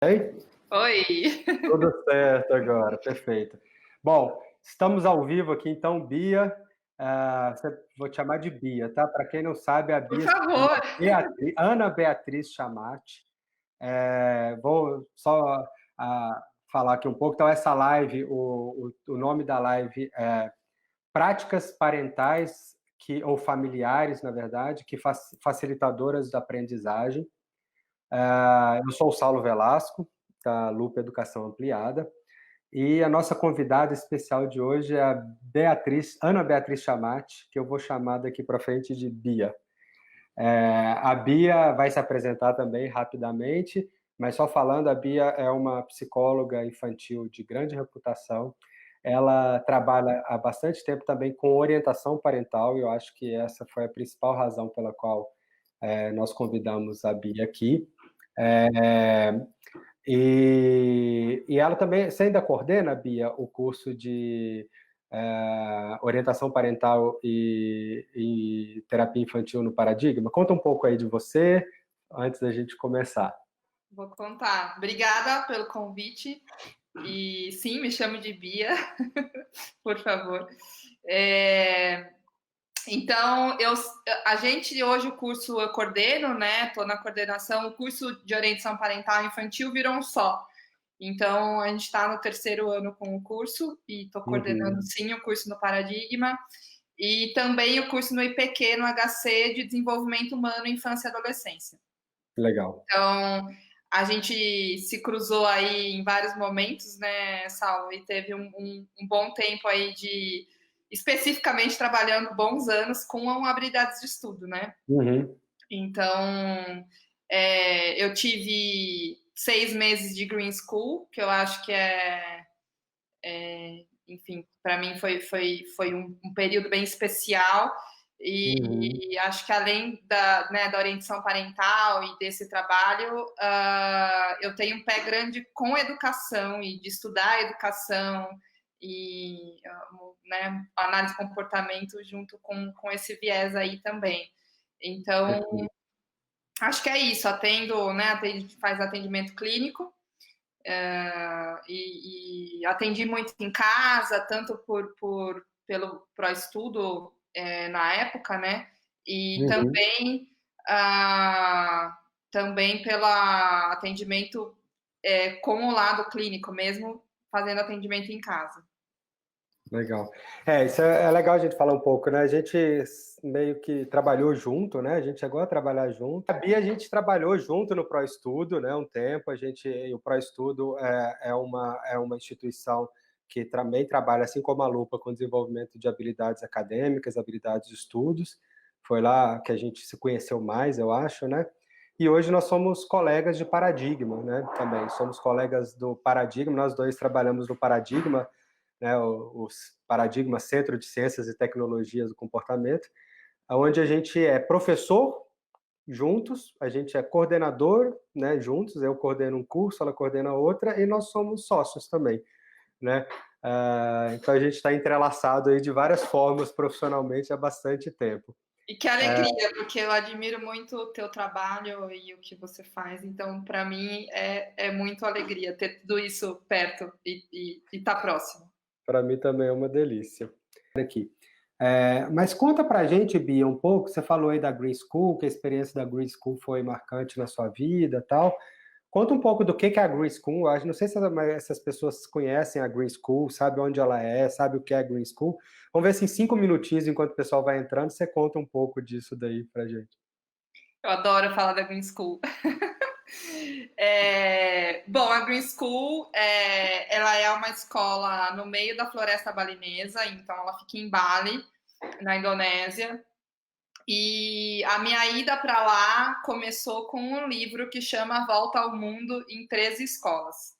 Ei? Oi! Tudo certo agora, perfeito. Bom, estamos ao vivo aqui então, Bia. Vou te chamar de Bia, tá? Para quem não sabe, a Por Bia se chama favor! Ana Beatriz Chamati. Vou só falar aqui um pouco. Então, essa live, o nome da live é Práticas Parentais ou Familiares, na verdade, que facilitadoras da aprendizagem. Eu sou o Saulo Velasco, da Lupa Educação Ampliada, e a nossa convidada especial de hoje é a Ana Beatriz Chamati, que eu vou chamar daqui para frente de Bia. A Bia vai se apresentar também rapidamente, mas só falando, a Bia é uma psicóloga infantil de grande reputação. Ela trabalha há bastante tempo também com orientação parental, e eu acho que essa foi a principal razão pela qual nós convidamos a Bia aqui. E ela também, você ainda coordena, Bia, o curso de orientação parental e terapia infantil no Paradigma? Conta um pouco aí de você, antes da gente começar. Vou contar. Obrigada pelo convite. E sim, me chamo de Bia, por favor. Então, a gente hoje o curso eu coordeno, né? Estou na coordenação. O curso de orientação parental infantil virou um só. Então, a gente está no 3º ano com o curso e estou coordenando sim o curso no Paradigma e também o curso no IPQ, no HC de Desenvolvimento Humano, Infância e Adolescência. Legal. Então, a gente se cruzou aí em vários momentos, né, Saulo? E teve um bom tempo aí de, especificamente, trabalhando bons anos com habilidades de estudo, né? Então, eu tive 6 meses de Green School, que eu acho que enfim, para mim foi um período bem especial. E acho que além da orientação parental e desse trabalho, eu tenho um pé grande com educação e de estudar a educação e né, análise de comportamento junto com esse viés aí também. Então, acho que é isso. Atendo, né, faz atendimento clínico e atendi muito em casa, tanto pelo pró-estudo na época, né? E também pelo atendimento com o lado clínico mesmo, fazendo atendimento em casa. Legal. Isso é legal a gente falar um pouco, né? A gente meio que trabalhou junto, né? A gente chegou a trabalhar junto. A Bia, a gente trabalhou junto no Pró-Estudo, né? Um tempo. O Pró-Estudo é uma instituição que também trabalha, assim como a Lupa, com desenvolvimento de habilidades acadêmicas, habilidades de estudos. Foi lá que a gente se conheceu mais, eu acho, né? E hoje nós somos colegas de Paradigma, né? Também somos colegas do Paradigma, nós dois trabalhamos no Paradigma, né, os Paradigma Centro de Ciências e Tecnologias do Comportamento, onde a gente é professor juntos, a gente é coordenador, né, juntos, eu coordeno um curso, ela coordena outra, e nós somos sócios também, né? Então a gente está entrelaçado aí de várias formas profissionalmente há bastante tempo. E que alegria, porque eu admiro muito o teu trabalho e o que você faz. Então, para mim, é muito alegria ter tudo isso perto e estar próximo. Para mim também é uma delícia. Aqui. Mas conta pra gente, Bia, um pouco, você falou aí da Green School, que a experiência da Green School foi marcante na sua vida e tal. Conta um pouco do que é a Green School. Eu não sei se essas pessoas conhecem a Green School, sabe onde ela é, sabe o que é a Green School. Vamos ver se em 5 minutinhos, enquanto o pessoal vai entrando, você conta um pouco disso daí pra gente. Eu adoro falar da Green School. Bom, a Green School ela é uma escola no meio da floresta balinesa, então ela fica em Bali, na Indonésia. E a minha ida para lá começou com um livro que chama Volta ao Mundo em 13 Escolas,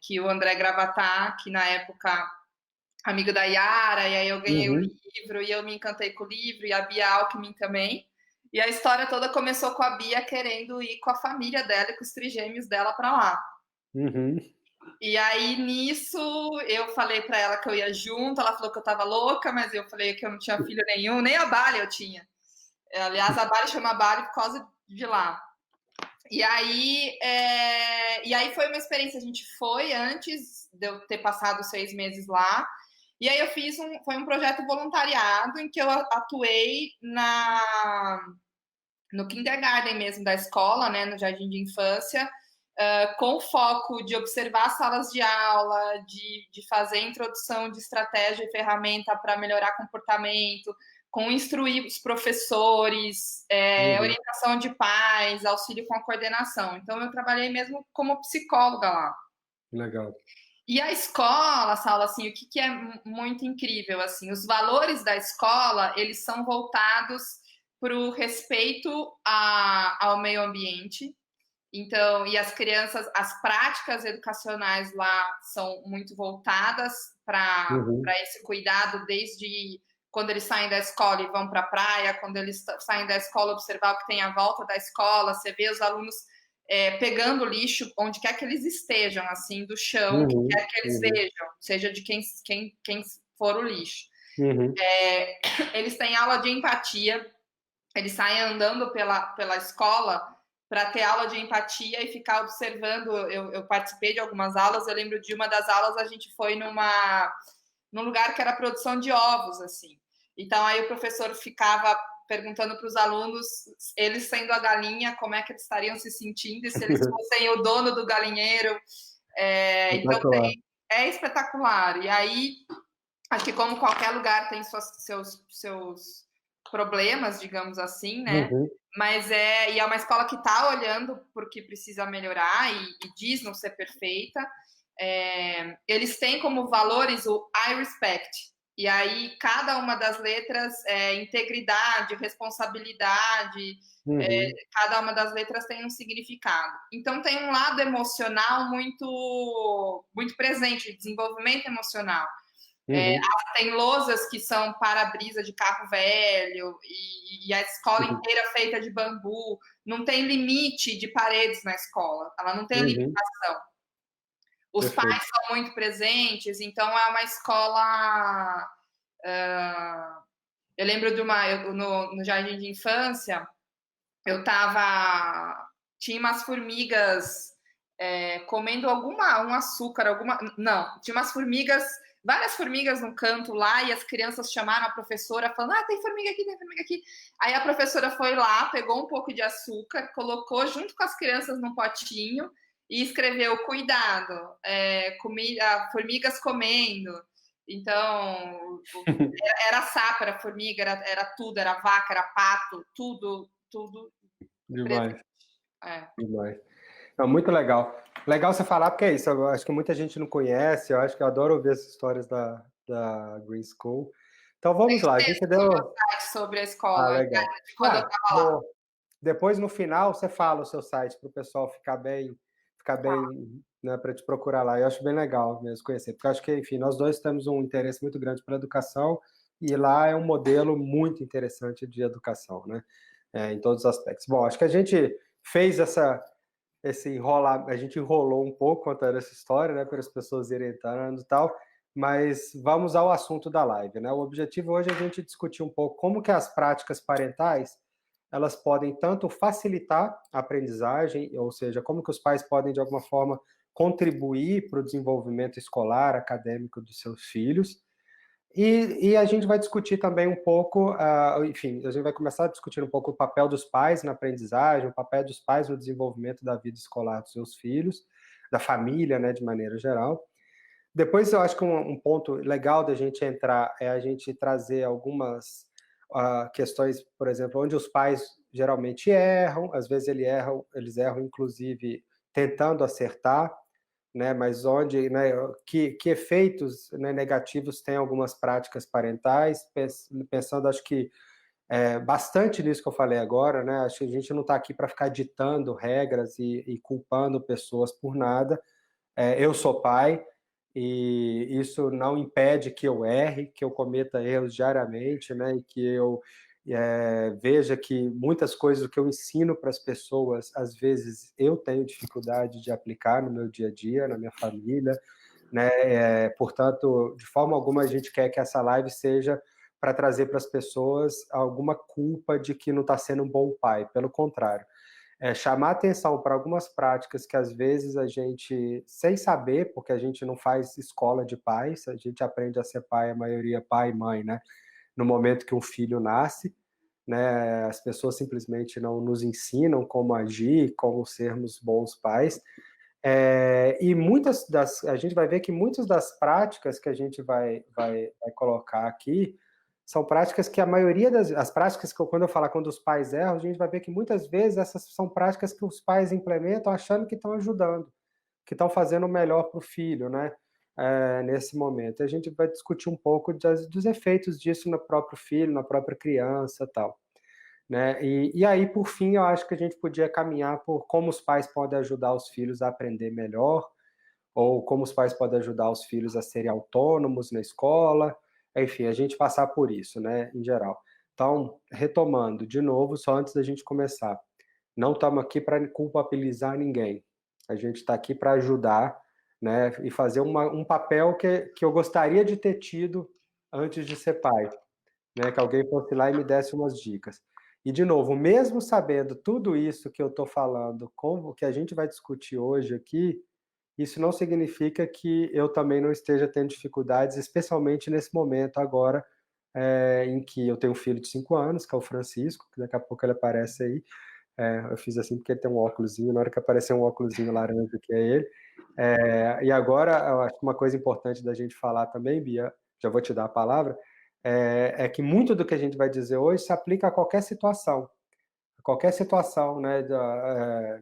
que o André Gravatá, que na época amigo da Yara, e aí eu ganhei o livro e eu me encantei com o livro, e a Bia Alckmin também. E a história toda começou com a Bia querendo ir com a família dela e com os trigêmeos dela para lá. E aí, nisso, eu falei para ela que eu ia junto, ela falou que eu tava louca, mas eu falei que eu não tinha filho nenhum, nem a Bali eu tinha. Aliás, a Bali chama Bali por causa de lá. E aí foi uma experiência, a gente foi antes de eu ter passado 6 meses lá, e aí eu foi um projeto voluntariado em que eu atuei no kindergarten mesmo da escola, né, no jardim de infância, com foco de observar salas de aula, de fazer introdução de estratégia e ferramenta para melhorar comportamento, com instruir os professores, Uhum. orientação de pais, auxílio com a coordenação. Então, eu trabalhei mesmo como psicóloga lá. Legal. E a escola, Saulo, assim, o que é muito incrível, assim, os valores da escola, eles são voltados para o respeito ao meio ambiente. Então, e as crianças, as práticas educacionais lá são muito voltadas para Uhum. esse cuidado, desde quando eles saem da escola e vão para a praia, quando eles saem da escola, observar o que tem à volta da escola, você vê os alunos pegando lixo onde quer que eles estejam, assim, do chão, que Uhum. quer que eles Uhum. vejam, seja de quem for o lixo. Uhum. Eles têm aula de empatia, eles saem andando pela escola para ter aula de empatia e ficar observando. Eu participei de algumas aulas, eu lembro de uma das aulas, a gente foi num lugar que era produção de ovos, assim. Então, aí o professor ficava perguntando para os alunos, eles sendo a galinha, como é que eles estariam se sentindo, e se eles fossem o dono do galinheiro. Então, Espetacular. é espetacular. E aí, acho que como qualquer lugar tem seus problemas, digamos assim, né? Uhum. E é uma escola que está olhando porque precisa melhorar e diz não ser perfeita. Eles têm como valores o I respect. E aí, cada uma das letras é integridade, responsabilidade, Uhum. cada uma das letras tem um significado. Então, tem um lado emocional muito, muito presente, desenvolvimento emocional. Uhum. Tem lousas que são para-brisa de carro velho e a escola Uhum. inteira feita de bambu. Não tem limite de paredes na escola, ela não tem Uhum. limitação. Os pais Perfeito. são muito presentes, então é uma escola. Eu lembro no jardim de infância, eu tava. Tinha umas formigas comendo um açúcar, alguma. Não, tinha umas formigas, várias formigas no canto lá, e as crianças chamaram a professora falando: ah, tem formiga aqui, tem formiga aqui. Aí a professora foi lá, pegou um pouco de açúcar, colocou junto com as crianças num potinho e escreveu: cuidado, comida, formigas comendo. Então, era sapo, era formiga, era tudo, era vaca, era pato, tudo, tudo presente. Demais, É. demais. Não, muito legal. Legal você falar, porque é isso. Eu acho que muita gente não conhece. Eu acho que eu adoro ouvir as histórias da Green School. Então vamos lá. A gente No meu deu. site sobre a Ah, escola, legal. de quando eu estava lá. Depois, no final, você fala o seu site para o pessoal ficar bem, né, para te procurar lá. Eu acho bem legal mesmo conhecer, porque eu acho que, enfim, nós dois temos um interesse muito grande pela educação e lá é um modelo muito interessante de educação, né, em todos os aspectos. Bom, acho que a gente fez esse enrolar, a gente enrolou um pouco contando essa história, né, para as pessoas irem entrando e tal, mas vamos ao assunto da live, né? O objetivo hoje é a gente discutir um pouco como que as práticas parentais elas podem tanto facilitar a aprendizagem, ou seja, como que os pais podem de alguma forma contribuir para o desenvolvimento escolar, acadêmico dos seus filhos, e a gente vai discutir também um pouco, enfim, a gente vai começar a discutir um pouco o papel dos pais na aprendizagem, o papel dos pais no desenvolvimento da vida escolar dos seus filhos, da família, né, de maneira geral. Depois, eu acho que um ponto legal da gente entrar é a gente trazer algumas questões, por exemplo, onde os pais geralmente erram, às vezes eles erram inclusive tentando acertar, né, mas onde, né, que efeitos, né, negativos tem algumas práticas parentais, pensando, acho que bastante nisso que eu falei agora, né, acho que a gente não está aqui para ficar ditando regras e culpando pessoas por nada. Eu sou pai e isso não impede que eu erre, que eu cometa erros diariamente, né, e que eu veja que muitas coisas que eu ensino para as pessoas, às vezes eu tenho dificuldade de aplicar no meu dia a dia, na minha família, né? Portanto, de forma alguma a gente quer que essa live seja para trazer para as pessoas alguma culpa de que não está sendo um bom pai, pelo contrário. chamar atenção para algumas práticas que às vezes a gente, sem saber, porque a gente não faz escola de pais, a gente aprende a ser pai, a maioria pai e mãe, né? No momento que um filho nasce, né? As pessoas simplesmente não nos ensinam como agir, como sermos bons pais. E a gente vai ver que muitas das práticas que a gente vai colocar aqui são práticas que a maioria as práticas que quando eu falar quando os pais erram, a gente vai ver que muitas vezes essas são práticas que os pais implementam achando que estão ajudando, que estão fazendo o melhor para o filho, né? Nesse momento. A gente vai discutir um pouco dos efeitos disso no próprio filho, na própria criança, tal. Né? E aí, por fim, eu acho que a gente podia caminhar por como os pais podem ajudar os filhos a aprender melhor, ou como os pais podem ajudar os filhos a serem autônomos na escola, enfim, a gente passar por isso, né, em geral. Então, retomando, de novo, só antes da gente começar, não estamos aqui para culpabilizar ninguém, a gente está aqui para ajudar, né, e fazer um papel que eu gostaria de ter tido antes de ser pai, né, que alguém fosse lá e me desse umas dicas. E, de novo, mesmo sabendo tudo isso que eu estou falando, como que a gente vai discutir hoje aqui, isso não significa que eu também não esteja tendo dificuldades, especialmente nesse momento agora, em que eu tenho um filho de 5 anos, que é o Francisco, que daqui a pouco ele aparece aí. Eu fiz assim porque ele tem um óculosinho, na hora que aparecer um óculosinho laranja, que é ele. E agora, eu acho que uma coisa importante da gente falar também, Bia, já vou te dar a palavra, é que muito do que a gente vai dizer hoje se aplica a qualquer situação, né,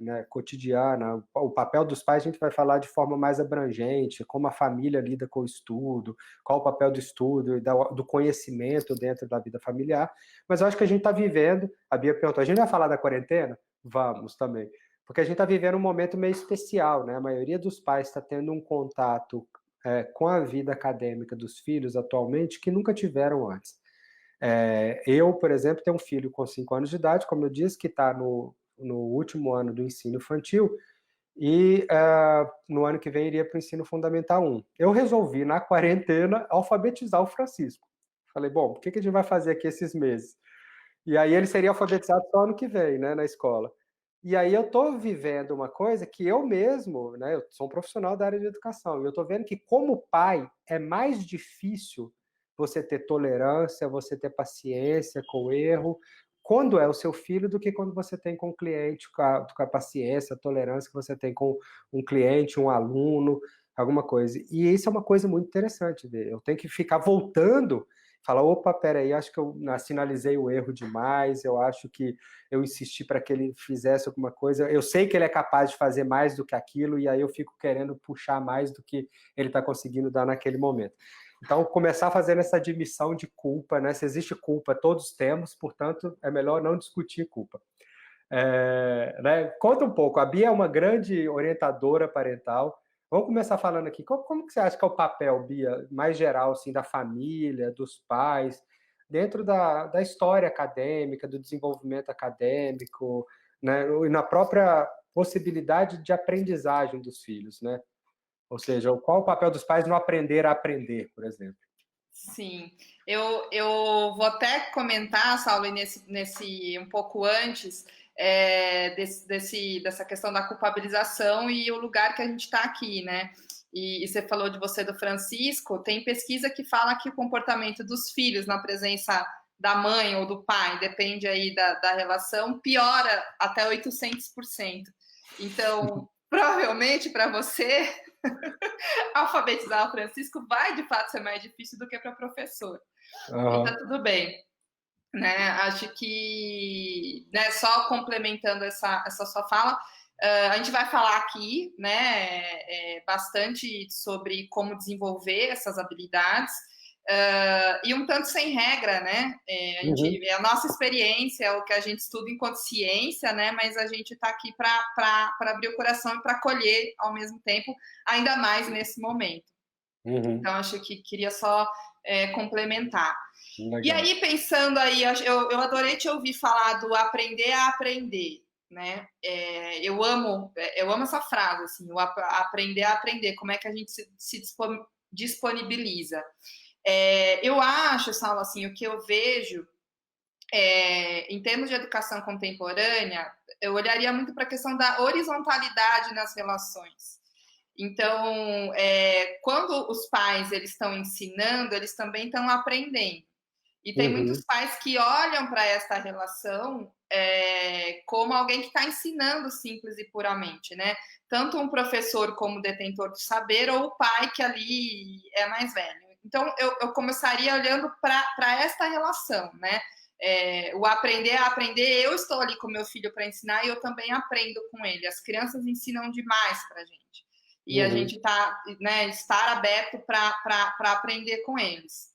né, cotidiana. O papel dos pais a gente vai falar de forma mais abrangente, como a família lida com o estudo, qual o papel do estudo e do conhecimento dentro da vida familiar. Mas eu acho que a gente está vivendo, a Bia perguntou, a gente vai falar da quarentena? Vamos também. Porque a gente está vivendo um momento meio especial, né? A maioria dos pais está tendo um contato com a vida acadêmica dos filhos atualmente que nunca tiveram antes. Eu, por exemplo, tenho um filho com 5 anos de idade, como eu disse, que está no último ano do ensino infantil, e no ano que vem iria para o ensino fundamental 1. Eu resolvi, na quarentena, alfabetizar o Francisco. Falei, bom, o que a gente vai fazer aqui esses meses? E aí ele seria alfabetizado só ano que vem, né, na escola. E aí eu estou vivendo uma coisa que eu mesmo, né, eu sou um profissional da área de educação, e eu estou vendo que como pai é mais difícil você ter tolerância, você ter paciência com o erro, quando é o seu filho, do que quando você tem com o cliente, com a paciência, a tolerância que você tem com um cliente, um aluno, alguma coisa. E isso é uma coisa muito interessante ver. Eu tenho que ficar voltando, falar, opa, peraí, acho que eu sinalizei o erro demais, eu acho que eu insisti para que ele fizesse alguma coisa, eu sei que ele é capaz de fazer mais do que aquilo, e aí eu fico querendo puxar mais do que ele está conseguindo dar naquele momento. Então, começar fazendo essa admissão de culpa, né? Se existe culpa, todos temos, portanto, é melhor não discutir culpa. Né? Conta um pouco, a Bia é uma grande orientadora parental. Vamos começar falando aqui, como que você acha que é o papel, Bia, mais geral, assim, da família, dos pais, dentro da história acadêmica, do desenvolvimento acadêmico, né? E na própria possibilidade de aprendizagem dos filhos, né? Ou seja, qual o papel dos pais no aprender a aprender, por exemplo? Sim, eu vou até comentar, Saulo, nesse um pouco antes, dessa questão da culpabilização e o lugar que a gente está aqui, né? E você falou de você do Francisco, tem pesquisa que fala que o comportamento dos filhos na presença da mãe ou do pai, depende aí da relação, piora até 800%. Então, provavelmente para você, alfabetizar o Francisco vai de fato ser mais difícil do que para professor. E tá tudo bem. Né? Acho que, né, só complementando essa sua fala, a gente vai falar aqui, né, bastante sobre como desenvolver essas habilidades, e um tanto sem regra, né? É a nossa experiência, é o que a gente estuda enquanto ciência, né? Mas a gente está aqui para abrir o coração e para acolher ao mesmo tempo, ainda mais nesse momento. Então, acho que queria só complementar. Legal. E aí, pensando aí, eu adorei te ouvir falar do aprender a aprender, né? Eu amo essa frase, assim, o aprender a aprender, como é que a gente se disponibiliza. Eu acho, Saulo, assim, o que eu vejo em termos de educação contemporânea, eu olharia muito para a questão da horizontalidade nas relações. Então, quando os pais eles estão ensinando, eles também estão aprendendo. E tem muitos pais que olham para esta relação como alguém que está ensinando simples e puramente, né? Tanto um professor como detentor do saber, ou o pai que ali é mais velho. Então, eu começaria olhando para esta relação, né? O aprender a aprender, eu estou ali com meu filho para ensinar e eu também aprendo com ele. As crianças ensinam demais para a gente. E a gente tá, né, estar aberto para aprender com eles.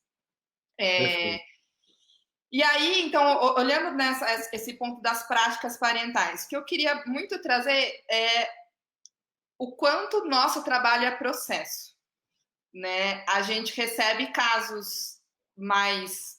E aí, então, olhando esse ponto das práticas parentais, o que eu queria muito trazer é o quanto nosso trabalho é processo, né? A gente recebe casos mais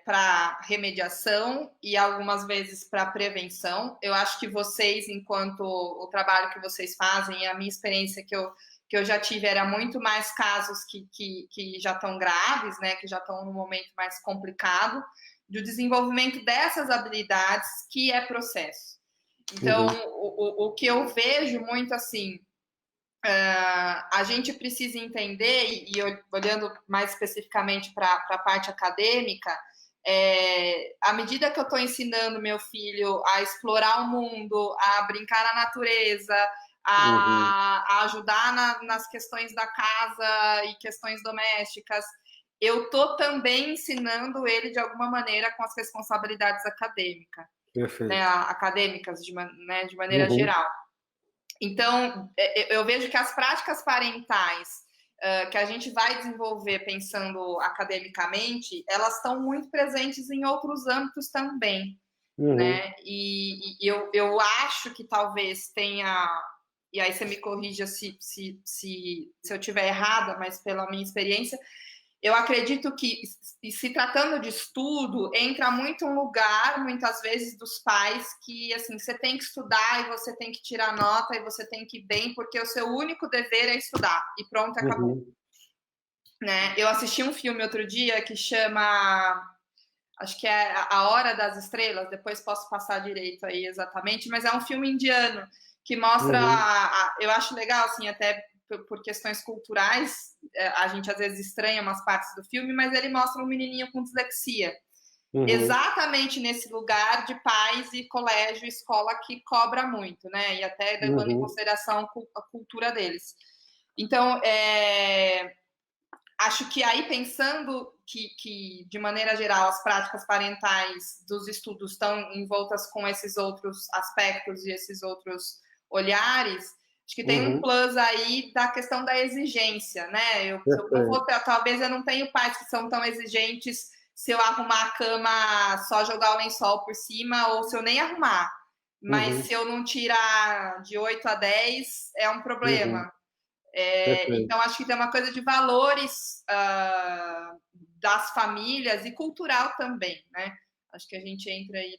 para remediação e algumas vezes para prevenção. Eu acho que vocês, enquanto o trabalho que vocês fazem, a minha experiência que eu já tive era muito mais casos que já estão graves, né, que já estão num momento mais complicado, do desenvolvimento dessas habilidades, que é processo. Então, o que eu vejo muito assim, a gente precisa entender, e olhando mais especificamente para a parte acadêmica, à medida que eu estou ensinando meu filho a explorar o mundo, a brincar na natureza, a ajudar nas questões da casa e questões domésticas, eu estou também ensinando ele de alguma maneira com as responsabilidades acadêmicas, né, acadêmicas de maneira geral. Então, eu vejo que as práticas parentais que a gente vai desenvolver pensando academicamente, elas estão muito presentes em outros âmbitos também, né? E eu acho que talvez tenha, e aí você me corrija se eu estiver errada, mas pela minha experiência, eu acredito que, se tratando de estudo, entra muito um lugar, muitas vezes, dos pais que, assim, você tem que estudar e você tem que tirar nota e você tem que ir bem, porque o seu único dever é estudar. E pronto, acabou. Né? Eu assisti um filme outro dia que chama... Acho que é A Hora das Estrelas, depois posso passar direito aí exatamente, mas é um filme indiano que mostra... eu acho legal, assim, até por questões culturais, a gente às vezes estranha umas partes do filme, mas ele mostra um menininho com dislexia. Exatamente nesse lugar de pais e colégio, escola que cobra muito, né? E até levando em consideração a cultura deles. Então, acho que aí, pensando que, de maneira geral, as práticas parentais dos estudos estão envoltas com esses outros aspectos e esses outros olhares, acho que tem um plus aí da questão da exigência, né? Eu não vou ter, talvez eu não tenha pais que são tão exigentes se eu arrumar a cama, só jogar o lençol por cima, ou se eu nem arrumar. Mas se eu não tirar de 8 a 10, é um problema. Então, acho que tem uma coisa de valores das famílias e cultural também, né? Acho que a gente entra aí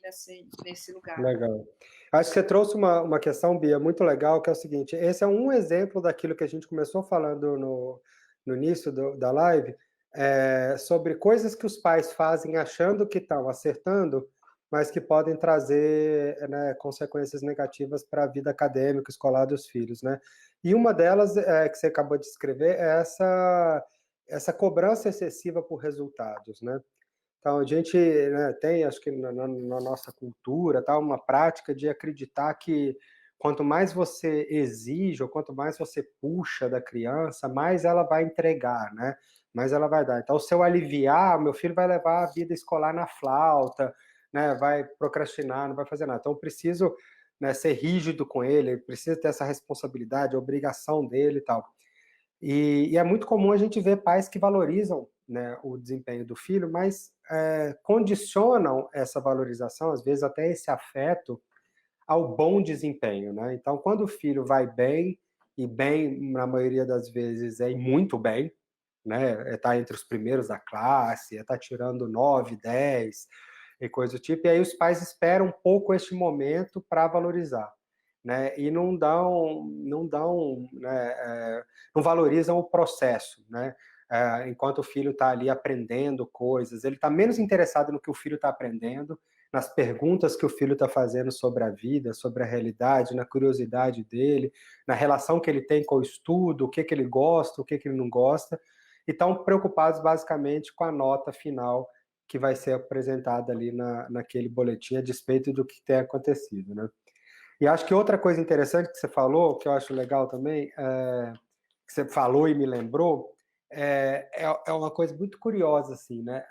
nesse lugar. Legal. Acho que você trouxe uma questão, Bia, muito legal, que é o seguinte, esse é um exemplo daquilo que a gente começou falando no início da live, sobre coisas que os pais fazem achando que estão acertando, mas que podem trazer, né, consequências negativas para a vida acadêmica, escolar dos filhos, né? E uma delas, que você acabou de descrever, é essa cobrança excessiva por resultados, né? Então, a gente, né, tem, acho que na nossa cultura, tá, uma prática de acreditar que quanto mais você exige, ou quanto mais você puxa da criança, mais ela vai entregar, né? Mais ela vai dar. Então, se eu aliviar, meu filho vai levar a vida escolar na flauta, né? Vai procrastinar, não vai fazer nada. Então, eu preciso, né, ser rígido com ele, precisa ter essa responsabilidade, a obrigação dele e tal. E é muito comum a gente ver pais que valorizam, né, o desempenho do filho, mas condicionam essa valorização, às vezes até esse afeto, ao bom desempenho, né? Então, quando o filho vai bem, e bem, na maioria das vezes, é muito bem, né? Está entre os primeiros da classe, está tirando 9, 10, e coisa do tipo, e aí os pais esperam um pouco este momento para valorizar. Né, e não valorizam o processo, né? Enquanto o filho está ali aprendendo coisas, ele está menos interessado no que o filho está aprendendo, nas perguntas que o filho está fazendo sobre a vida, sobre a realidade, na curiosidade dele, na relação que ele tem com o estudo, o que ele gosta, o que ele não gosta, e estão preocupados basicamente com a nota final que vai ser apresentada ali naquele boletim, a despeito do que tem acontecido, né? E acho que outra coisa interessante que você falou, que eu acho legal também, que você falou e me lembrou, é uma coisa muito curiosa, assim, né?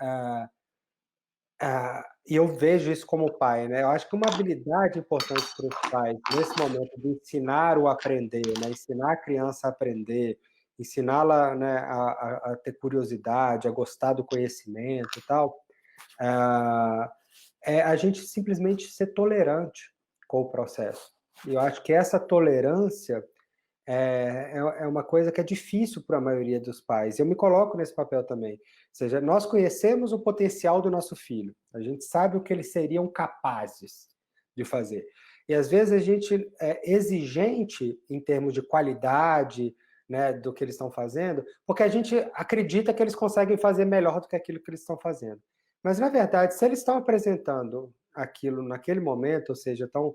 E eu vejo isso como pai, né? Eu acho que uma habilidade importante para os pais, nesse momento de ensinar o aprender, né? Ensinar a criança a aprender, ensiná-la, né, a ter curiosidade, a gostar do conhecimento e tal, é a gente simplesmente ser tolerante com o processo. E eu acho que essa tolerância é uma coisa que é difícil para a maioria dos pais. Eu me coloco nesse papel também. Ou seja, nós conhecemos o potencial do nosso filho. A gente sabe o que eles seriam capazes de fazer. E às vezes a gente é exigente em termos de qualidade, né, do que eles estão fazendo, porque a gente acredita que eles conseguem fazer melhor do que aquilo que eles estão fazendo. Mas, na verdade, se eles estão apresentando aquilo naquele momento, ou seja, estão...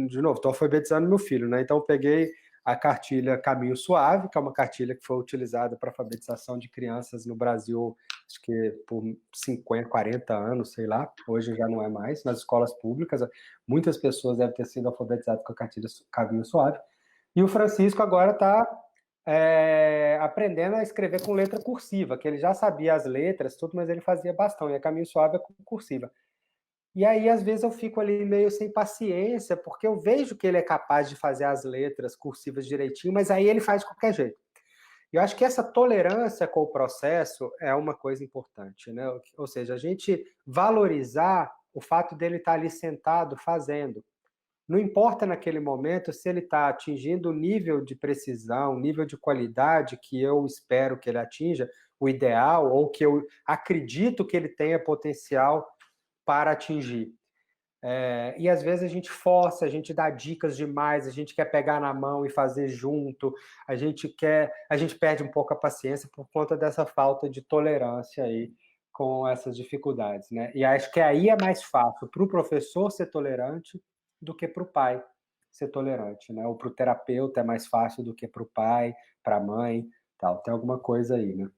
De novo, estou alfabetizando meu filho, né? Então, eu peguei a cartilha Caminho Suave, que é uma cartilha que foi utilizada para alfabetização de crianças no Brasil, acho que por 50, 40 anos, sei lá, hoje já não é mais, nas escolas públicas, muitas pessoas devem ter sido alfabetizadas com a cartilha Caminho Suave, e o Francisco agora está aprendendo a escrever com letra cursiva, que ele já sabia as letras, tudo, mas ele fazia bastão, e a Caminho Suave é com cursiva. E aí, às vezes, eu fico ali meio sem paciência, porque eu vejo que ele é capaz de fazer as letras cursivas direitinho, mas aí ele faz de qualquer jeito. E eu acho que essa tolerância com o processo é uma coisa importante, né? Ou seja, a gente valorizar o fato dele estar ali sentado fazendo. Não importa naquele momento se ele está atingindo o nível de precisão, o nível de qualidade que eu espero que ele atinja, o ideal, ou que eu acredito que ele tenha potencial para atingir. E às vezes a gente força, a gente dá dicas demais, a gente quer pegar na mão e fazer junto, a gente perde um pouco a paciência por conta dessa falta de tolerância aí com essas dificuldades, né? E acho que aí é mais fácil para o professor ser tolerante do que para o pai ser tolerante, né? Ou para o terapeuta é mais fácil do que para o pai, para a mãe, tal. Tem alguma coisa aí, né?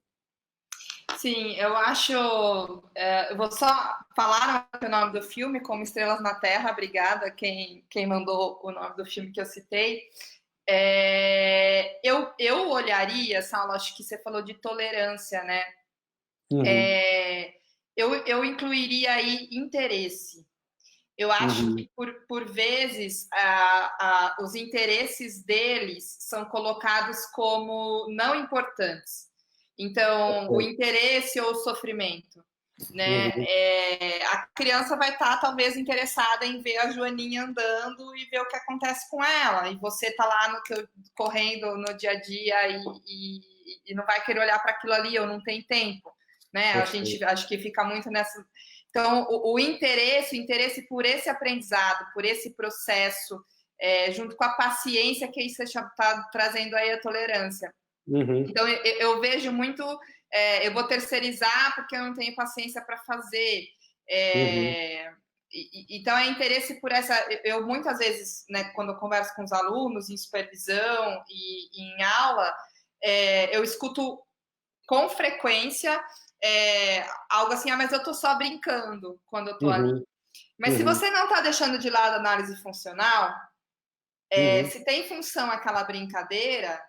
Sim, eu acho. Eu vou só falar o nome do filme, Como Estrelas na Terra. Obrigada quem mandou o nome do filme que eu citei. Eu olharia, Saulo, acho que você falou de tolerância, né? Uhum, Eu incluiria aí interesse. Eu acho uhum, que, por vezes, os interesses deles são colocados como não importantes. Então, o perfeito. interesse ou o sofrimento, né? Uhum, A criança vai estar, talvez, interessada em ver a Joaninha andando e ver o que acontece com ela. E você está lá correndo no dia a dia e não vai querer olhar para aquilo ali, ou não tem tempo. Né? A gente perfeito. acho que fica muito nessa. Então, o interesse por esse aprendizado, por esse processo, junto com a paciência que isso está trazendo aí a tolerância. Uhum, Então, eu vejo muito, eu vou terceirizar porque eu não tenho paciência para fazer. uhum, Então, é interesse por essa. Eu, muitas vezes, né, quando eu converso com os alunos, em supervisão e em aula, eu escuto com frequência algo assim, mas eu estou só brincando quando eu estou ali. uhum, Mas se uhum, você não está deixando de lado a análise funcional, uhum. se tem função aquela brincadeira,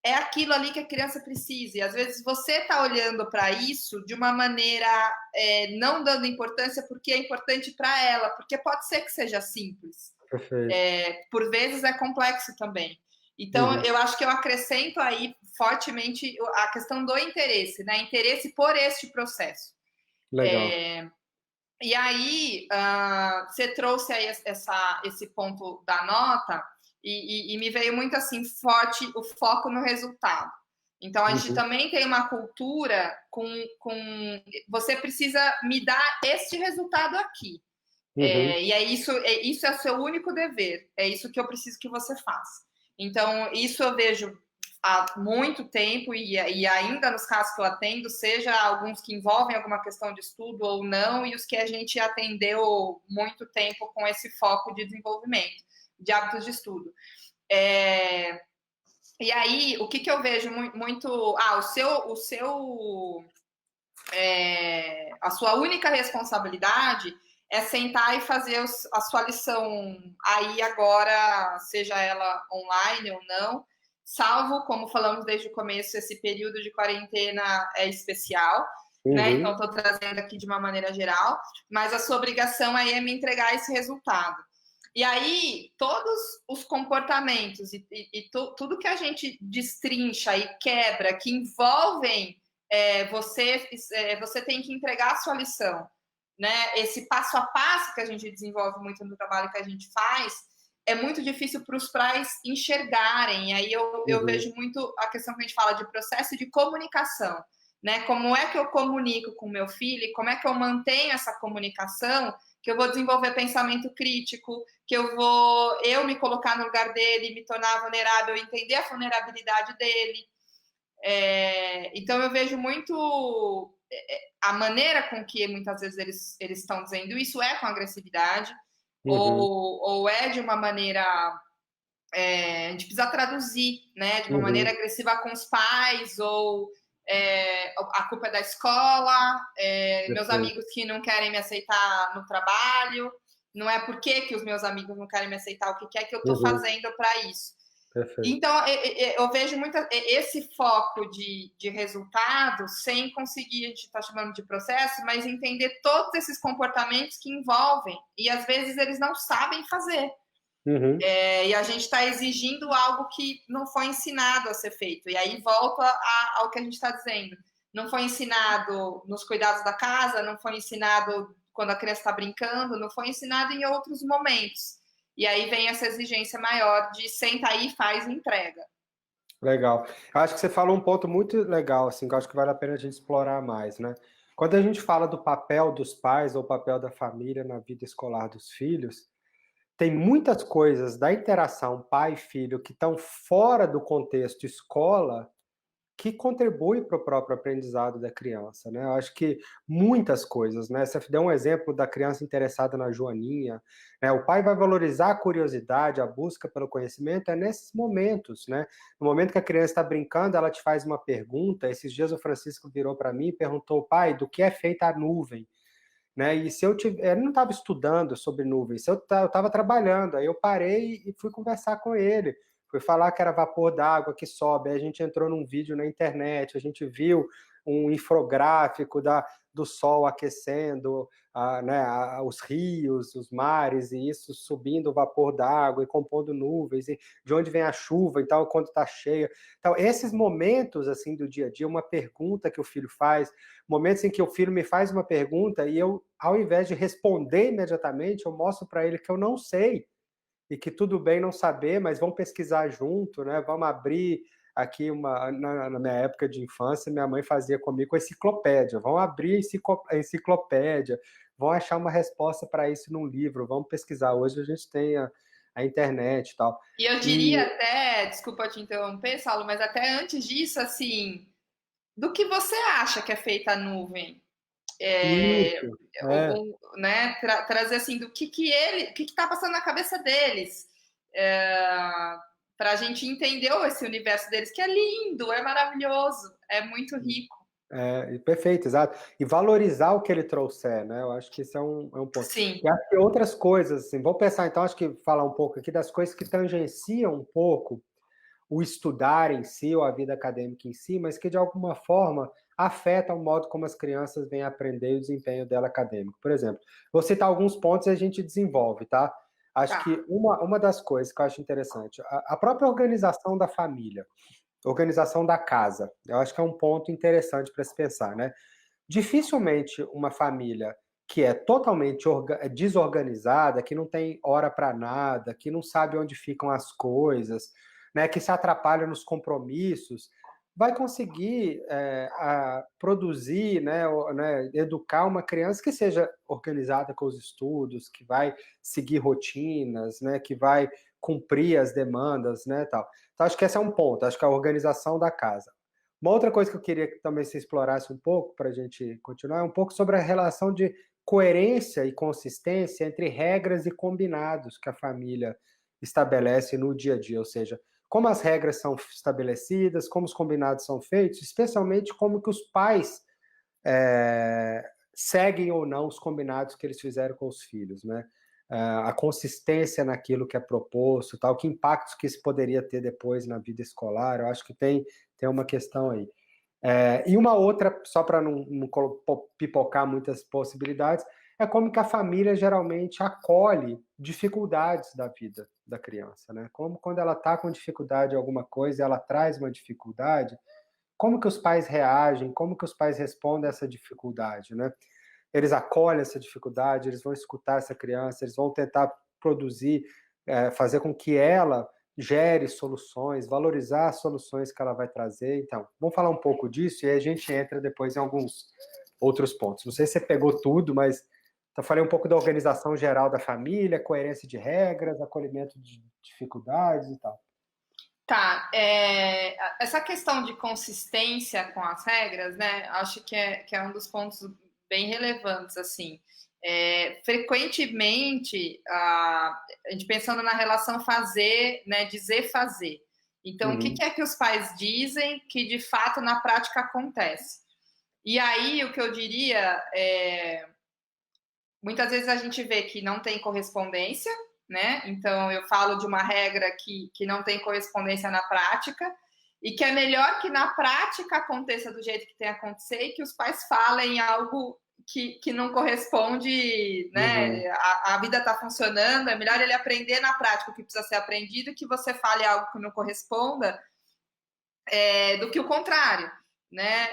é aquilo ali que a criança precisa. E às vezes você está olhando para isso de uma maneira não dando importância porque é importante para ela, porque pode ser que seja simples. Perfeito. Por vezes é complexo também. Então, Uhum. eu acho que eu acrescento aí fortemente a questão do interesse, né? Interesse por este processo. Legal. E aí, você trouxe aí esse ponto da nota e me veio muito assim forte o foco no resultado. Então, a gente Uhum. também tem uma cultura você precisa me dar este resultado aqui. Uhum. E isso é o seu único dever. É isso que eu preciso que você faça. Então, isso eu vejo há muito tempo, e ainda nos casos que eu atendo, seja alguns que envolvem alguma questão de estudo ou não, e os que a gente atendeu muito tempo com esse foco de desenvolvimento, de hábitos de estudo. E aí, o que eu vejo muito... a sua única responsabilidade é sentar e fazer a sua lição aí agora, seja ela online ou não, salvo, como falamos desde o começo, esse período de quarentena é especial, né? Então, estou trazendo aqui de uma maneira geral, mas a sua obrigação aí é me entregar esse resultado. E aí, todos os comportamentos tudo que a gente destrincha e quebra, que envolvem você tem que entregar a sua lição, né? Esse passo a passo que a gente desenvolve muito no trabalho que a gente faz, é muito difícil para os pais enxergarem. E aí eu vejo muito a questão que a gente fala de processo de comunicação, né? Como é que eu comunico com meu filho, como é que eu mantenho essa comunicação, que eu vou desenvolver pensamento crítico, que eu vou me colocar no lugar dele, me tornar vulnerável, entender a vulnerabilidade dele. Então eu vejo muito a maneira com que muitas vezes eles estão dizendo isso é com agressividade, ou é de uma maneira... a gente precisa traduzir, né, de uma maneira agressiva com os pais, ou a culpa é da escola, meus amigos que não querem me aceitar no trabalho, não é porque os meus amigos não querem me aceitar, o que é que eu estou fazendo para isso. Perfeito. Então, eu vejo muito esse foco de resultado, sem conseguir, a gente está chamando de processo, mas entender todos esses comportamentos que envolvem, e às vezes eles não sabem fazer. E a gente está exigindo algo que não foi ensinado a ser feito. E aí volta ao que a gente está dizendo. Não foi ensinado nos cuidados da casa, não foi ensinado quando a criança está brincando, não foi ensinado em outros momentos. E aí vem essa exigência maior de senta aí e faz entrega. Legal. Eu acho que você falou um ponto muito legal, assim, que eu acho que vale a pena a gente explorar mais, né? Quando a gente fala do papel dos pais ou papel da família na vida escolar dos filhos, tem muitas coisas da interação pai-filho que estão fora do contexto escola que contribui para o próprio aprendizado da criança, né? Eu acho que muitas coisas, né? Você deu um exemplo da criança interessada na joaninha, né? O pai vai valorizar a curiosidade, a busca pelo conhecimento é nesses momentos, né? No momento que a criança está brincando, ela te faz uma pergunta. Esses dias o Francisco virou para mim e perguntou: pai, do que é feita a nuvem? Né? E se eu ele não estava estudando sobre nuvens, eu estava trabalhando, aí eu parei e fui conversar com ele. Fui falar que era vapor d'água que sobe, aí a gente entrou num vídeo na internet, a gente viu um infográfico do sol aquecendo né, os rios, os mares, e isso subindo o vapor d'água e compondo nuvens, e de onde vem a chuva e tal, quando está cheia. Então, esses momentos assim do dia a dia, uma pergunta que o filho faz, momentos em que o filho me faz uma pergunta e eu, ao invés de responder imediatamente, eu mostro para ele que eu não sei, e que tudo bem não saber, mas vamos pesquisar junto, né? Vamos abrir aqui na minha época de infância, minha mãe fazia comigo a enciclopédia. Vamos abrir a enciclopédia, vamos achar uma resposta para isso num livro, vamos pesquisar. Hoje a gente tem a internet e tal. E eu diria até, desculpa te interromper, Saulo, mas até antes disso, assim, do que você acha que é feita a nuvem? Né, trazer assim do que está passando na cabeça deles, para a gente entender esse universo deles, que é lindo, é maravilhoso, é muito rico. Perfeito, exato. E valorizar o que ele trouxer, né? Eu acho que isso é um ponto. Sim. E acho que outras coisas, assim, vou pensar, então, acho que falar um pouco aqui das coisas que tangenciam um pouco o estudar em si, ou a vida acadêmica em si, mas que de alguma forma afetam o modo como as crianças vêm aprender o desempenho dela acadêmico. Por exemplo, vou citar alguns pontos e a gente desenvolve, tá? Acho que uma das coisas que eu acho interessante, a própria organização da família, organização da casa, eu acho que é um ponto interessante para se pensar, né? Dificilmente uma família que é totalmente desorganizada, que não tem hora para nada, que não sabe onde ficam as coisas, né, que se atrapalha nos compromissos, vai conseguir produzir, né, educar uma criança que seja organizada com os estudos, que vai seguir rotinas, né, que vai cumprir as demandas, né, tal. Então, acho que esse é um ponto, acho que a organização da casa. Uma outra coisa que eu queria que também se explorasse um pouco, para a gente continuar, é um pouco sobre a relação de coerência e consistência entre regras e combinados que a família estabelece no dia a dia, ou seja, como as regras são estabelecidas, como os combinados são feitos, especialmente como que os pais seguem ou não os combinados que eles fizeram com os filhos, né? A consistência naquilo que é proposto, tal, que impactos que isso poderia ter depois na vida escolar, eu acho que tem uma questão aí. E uma outra, só para não pipocar muitas possibilidades, é como que a família geralmente acolhe dificuldades da vida da criança, né? Como quando ela está com dificuldade em alguma coisa, ela traz uma dificuldade, como que os pais reagem, como que os pais respondem a essa dificuldade, né? Eles acolhem essa dificuldade, eles vão escutar essa criança, eles vão tentar produzir, fazer com que ela gere soluções, valorizar as soluções que ela vai trazer. Então, vamos falar um pouco disso e aí a gente entra depois em alguns outros pontos. Não sei se você pegou tudo, mas eu falei um pouco da organização geral da família, coerência de regras, acolhimento de dificuldades e tal. Tá, essa questão de consistência com as regras, né? Acho que é um dos pontos bem relevantes, assim. Frequentemente, a gente pensando na relação fazer, né, dizer fazer. Então, o que é que os pais dizem que de fato na prática acontece? E aí, o que eu diria muitas vezes a gente vê que não tem correspondência, né? Então, eu falo de uma regra que não tem correspondência na prática e que é melhor que na prática aconteça do jeito que tem que acontecer e que os pais falem algo que não corresponde, né? A vida está funcionando, é melhor ele aprender na prática o que precisa ser aprendido que você fale algo que não corresponda do que o contrário, né?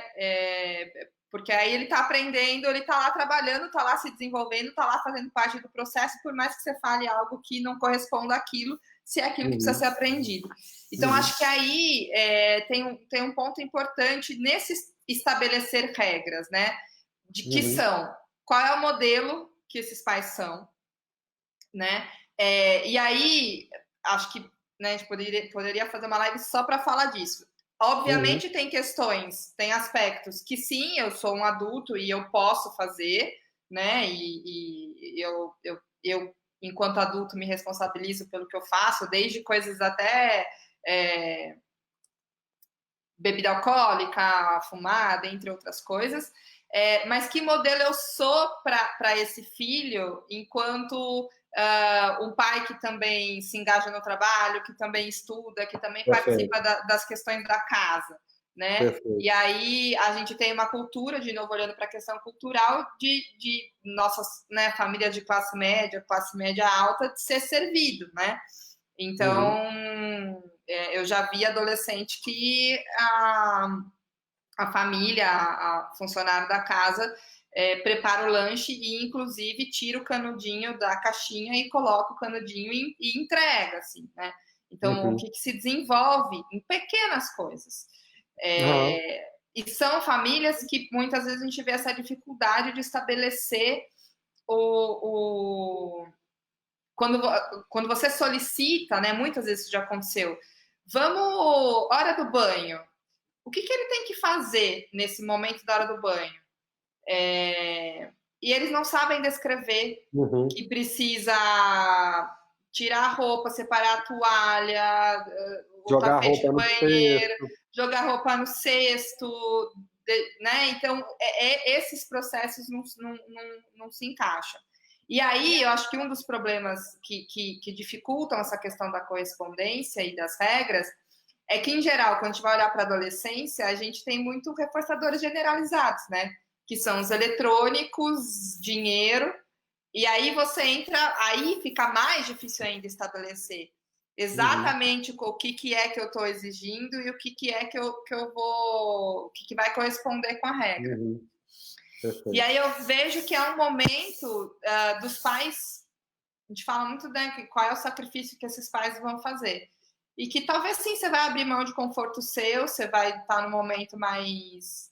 Porque aí ele está aprendendo, ele está lá trabalhando, está lá se desenvolvendo, está lá fazendo parte do processo, por mais que você fale algo que não corresponda àquilo, se é aquilo que precisa ser aprendido. Então, acho que aí tem um ponto importante nesse estabelecer regras, né? De que são, qual é o modelo que esses pais são, né? E aí, acho que né, a gente poderia fazer uma live só para falar disso. Obviamente tem questões, tem aspectos que sim, eu sou um adulto e eu posso fazer, né? E eu enquanto adulto, me responsabilizo pelo que eu faço, desde coisas até bebida alcoólica, fumada, entre outras coisas. Mas que modelo eu sou para esse filho, enquanto um pai que também se engaja no trabalho, que também estuda, que também participa das questões da casa, né? Perfeito. E aí a gente tem uma cultura, de novo olhando para a questão cultural, de nossas famílias de classe média alta, de ser servido, né? Então, eu já vi adolescente que a família, a funcionário da casa, prepara o lanche e, inclusive, tira o canudinho da caixinha e coloca o canudinho e entrega, assim, né? Então, o que se desenvolve em pequenas coisas. E são famílias que, muitas vezes, a gente vê essa dificuldade de estabelecer quando você solicita, né? Muitas vezes isso já aconteceu. Hora do banho. O que ele tem que fazer nesse momento da hora do banho? E eles não sabem descrever que precisa tirar a roupa, separar a toalha, o tapete do banheiro, jogar roupa no cesto, né? Então, esses processos não se encaixam. E aí, eu acho que um dos problemas que dificultam essa questão da correspondência e das regras é que, em geral, quando a gente vai olhar para a adolescência, a gente tem muito reforçadores generalizados, né? Que são os eletrônicos, dinheiro, e aí você entra, aí fica mais difícil ainda estabelecer exatamente o que é que eu estou exigindo e o que é que eu vou, o que vai corresponder com a regra. E aí eu vejo que é um momento dos pais, a gente fala muito, né, qual é o sacrifício que esses pais vão fazer. E que talvez sim você vai abrir mão de conforto seu, você vai estar num momento mais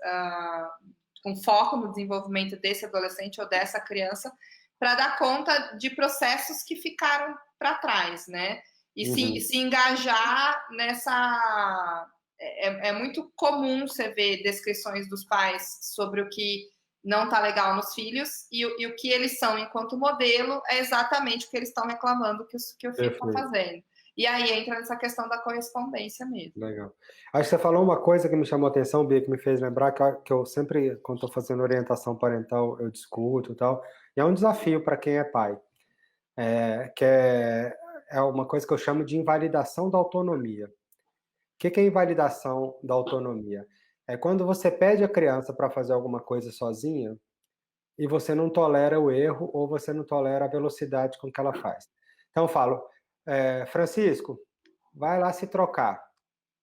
com foco no desenvolvimento desse adolescente ou dessa criança, para dar conta de processos que ficaram para trás, né? e Uhum. se engajar nessa. É muito comum você ver descrições dos pais sobre o que não está legal nos filhos e o que eles são enquanto modelo é exatamente o que eles estão reclamando que o filho está Perfeito. fazendo. E aí entra nessa questão da correspondência mesmo. Legal. Acho que você falou uma coisa que me chamou a atenção, Bia, que me fez lembrar que eu sempre, quando estou fazendo orientação parental, eu discuto e tal. E é um desafio para quem é pai, que é uma coisa que eu chamo de invalidação da autonomia. O que é invalidação da autonomia? É quando você pede a criança para fazer alguma coisa sozinha e você não tolera o erro ou você não tolera a velocidade com que ela faz. Então eu falo, Francisco, vai lá se trocar.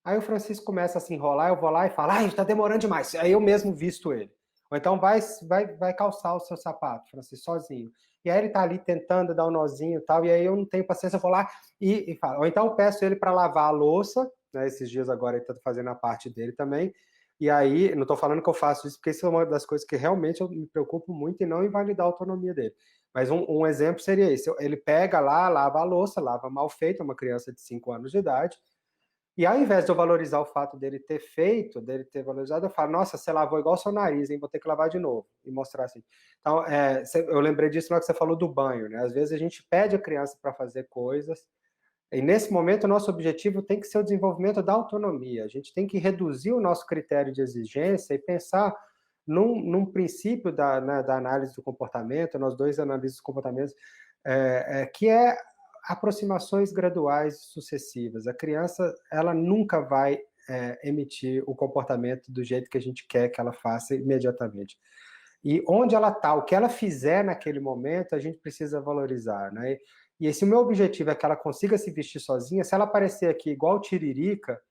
Aí o Francisco começa a se enrolar, eu vou lá e falo, ai, está demorando demais. Aí eu mesmo visto ele. Ou então vai calçar o seu sapato, Francisco, sozinho. E aí ele tá ali tentando dar um nozinho e tal, e aí eu não tenho paciência, eu vou lá e falo. Ou então eu peço ele para lavar a louça, né? Esses dias agora ele tá fazendo a parte dele também. E aí, não estou falando que eu faço isso, porque isso é uma das coisas que realmente eu me preocupo muito em não invalidar a autonomia dele. Mas um exemplo seria esse: ele pega lá, lava a louça, lava mal feito, é uma criança de 5 anos de idade, e ao invés de eu valorizar o fato dele ter feito, dele ter valorizado, eu falo, nossa, você lavou igual o seu nariz, hein? Vou ter que lavar de novo. E mostrar assim. Então, eu lembrei disso na hora que você falou do banho, né? Às vezes a gente pede a criança para fazer coisas, e nesse momento o nosso objetivo tem que ser o desenvolvimento da autonomia. A gente tem que reduzir o nosso critério de exigência e pensar num princípio da análise do comportamento, nós dois analistas do comportamento, que é aproximações graduais sucessivas. A criança, ela nunca vai emitir o comportamento do jeito que a gente quer que ela faça imediatamente. E onde ela está, o que ela fizer naquele momento, a gente precisa valorizar, né? E esse meu objetivo é que ela consiga se vestir sozinha. Se ela aparecer aqui igual Tiririca,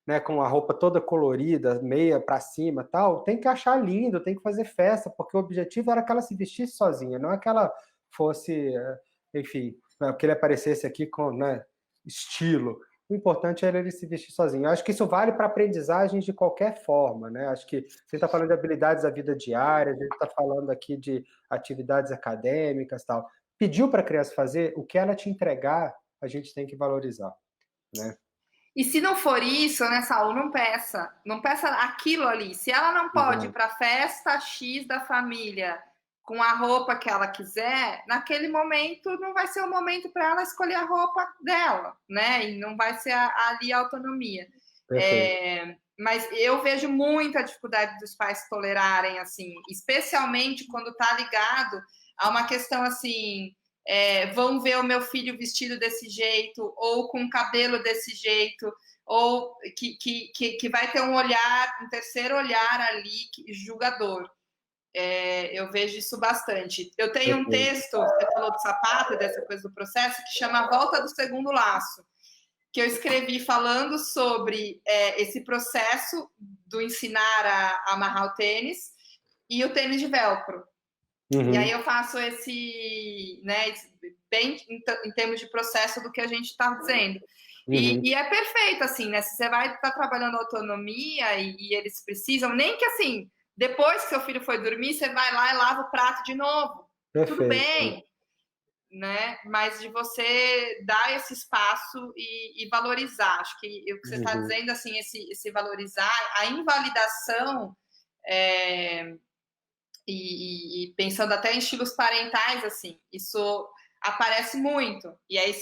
né, com a roupa toda colorida, meia para cima, tal, tem que achar lindo, tem que fazer festa, porque o objetivo era que ela se vestisse sozinha, não é que ela fosse, enfim, que ele aparecesse aqui com, né, estilo. O importante era ele se vestir sozinho. Eu acho que isso vale para aprendizagens de qualquer forma, né? Acho que a gente está falando de habilidades da vida diária, a gente está falando aqui de atividades acadêmicas, tal. Pediu para a criança fazer, o que ela te entregar, a gente tem que valorizar, né? E se não for isso, né, Saulo, não peça. Não peça aquilo ali. Se ela não pode ir Exato. para a festa X da família com a roupa que ela quiser, naquele momento não vai ser o momento para ela escolher a roupa dela, né? E não vai ser ali a autonomia. Perfeito. Mas eu vejo muita dificuldade dos pais tolerarem, assim, especialmente quando está ligado a uma questão assim. Vão ver o meu filho vestido desse jeito, ou com cabelo desse jeito, ou que vai ter um olhar, um terceiro olhar ali, julgador. Eu vejo isso bastante. Eu tenho um Perfeito. texto, você falou do sapato, dessa coisa do processo, que chama A Volta do Segundo Laço, que eu escrevi falando sobre esse processo do ensinar a amarrar o tênis e o tênis de velcro. E aí Uhum. eu faço esse, né, bem em termos de processo do que a gente está dizendo. Uhum. E é perfeito, assim, né? Se você vai estar trabalhando autonomia e eles precisam, nem que assim, depois que seu filho foi dormir, você vai lá e lava o prato de novo. Tudo Perfeito. bem, né? Mas de você dar esse espaço e valorizar. Acho que o que você está Uhum. dizendo, assim, esse valorizar, a invalidação. E pensando até em estilos parentais, assim, isso aparece muito. E aí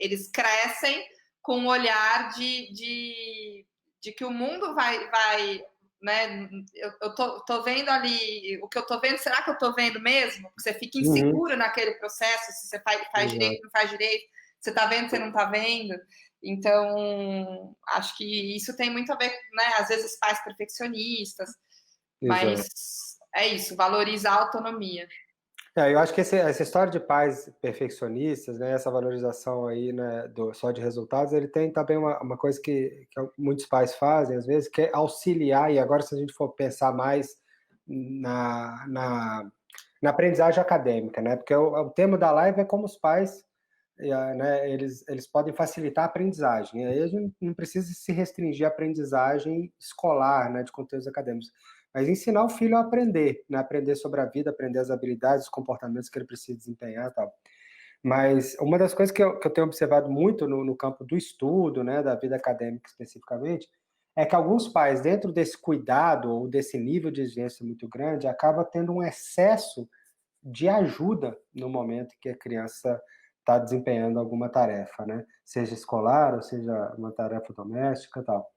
eles crescem com um olhar de que o mundo vai né? Eu tô vendo ali, o que eu tô vendo, será que eu tô vendo mesmo? Você fica Uhum. inseguro naquele processo, se você faz direito, Exato. não faz direito, você tá vendo, você não tá vendo. Então, acho que isso tem muito a ver, né? Às vezes pais perfeccionistas, Exato. mas é isso, valorizar a autonomia. Eu acho que essa história de pais perfeccionistas, né, essa valorização aí, né, só de resultados, ele tem também uma coisa que muitos pais fazem, às vezes, que é auxiliar, e agora se a gente for pensar mais na aprendizagem acadêmica, né, porque o tema da live é como os pais, né, eles podem facilitar a aprendizagem, e aí a gente não precisa se restringir à aprendizagem escolar, né, de conteúdos acadêmicos, mas ensinar o filho a aprender, né? Aprender sobre a vida, aprender as habilidades, os comportamentos que ele precisa desempenhar e tal. Mas uma das coisas que eu tenho observado muito no campo do estudo, né, da vida acadêmica especificamente, é que alguns pais, dentro desse cuidado ou desse nível de exigência muito grande, acaba tendo um excesso de ajuda no momento que a criança está desempenhando alguma tarefa, né? Seja escolar ou seja uma tarefa doméstica e tal.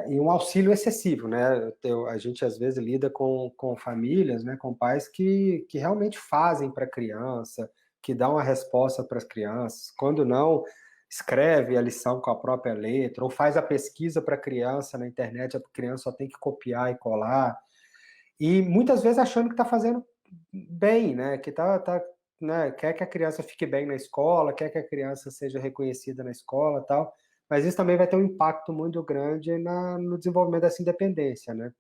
E um auxílio excessivo, né? A gente às vezes lida com famílias, né, com pais que realmente fazem para a criança, que dão a resposta para as crianças, quando não, escreve a lição com a própria letra, ou faz a pesquisa para a criança na internet, a criança só tem que copiar e colar, e muitas vezes achando que está fazendo bem, né? Que né? Quer que a criança fique bem na escola, quer que a criança seja reconhecida na escola, tal. Mas isso também vai ter um impacto muito grande no desenvolvimento dessa independência, né?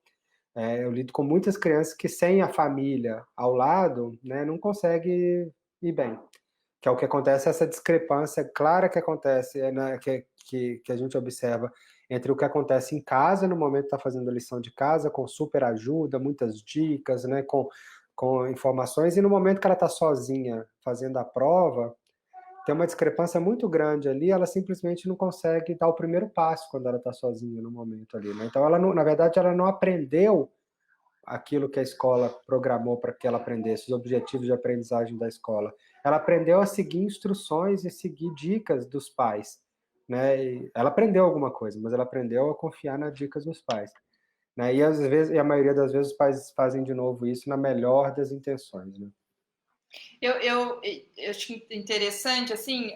Eu lido com muitas crianças que sem a família ao lado, né, não consegue ir bem. Que é o que acontece, essa discrepância clara que acontece, né, que a gente observa entre o que acontece em casa, no momento que está fazendo a lição de casa, com super ajuda, muitas dicas, né, com informações, e no momento que ela está sozinha fazendo a prova, tem uma discrepância muito grande ali, ela simplesmente não consegue dar o primeiro passo quando ela está sozinha no momento ali, né? Então, ela não, na verdade, ela não aprendeu aquilo que a escola programou para que ela aprendesse, os objetivos de aprendizagem da escola. Ela aprendeu a seguir instruções e seguir dicas dos pais, né? E ela aprendeu alguma coisa, mas ela aprendeu a confiar nas dicas dos pais, né? E às vezes, e a maioria das vezes os pais fazem de novo isso na melhor das intenções, né? Eu acho interessante, assim,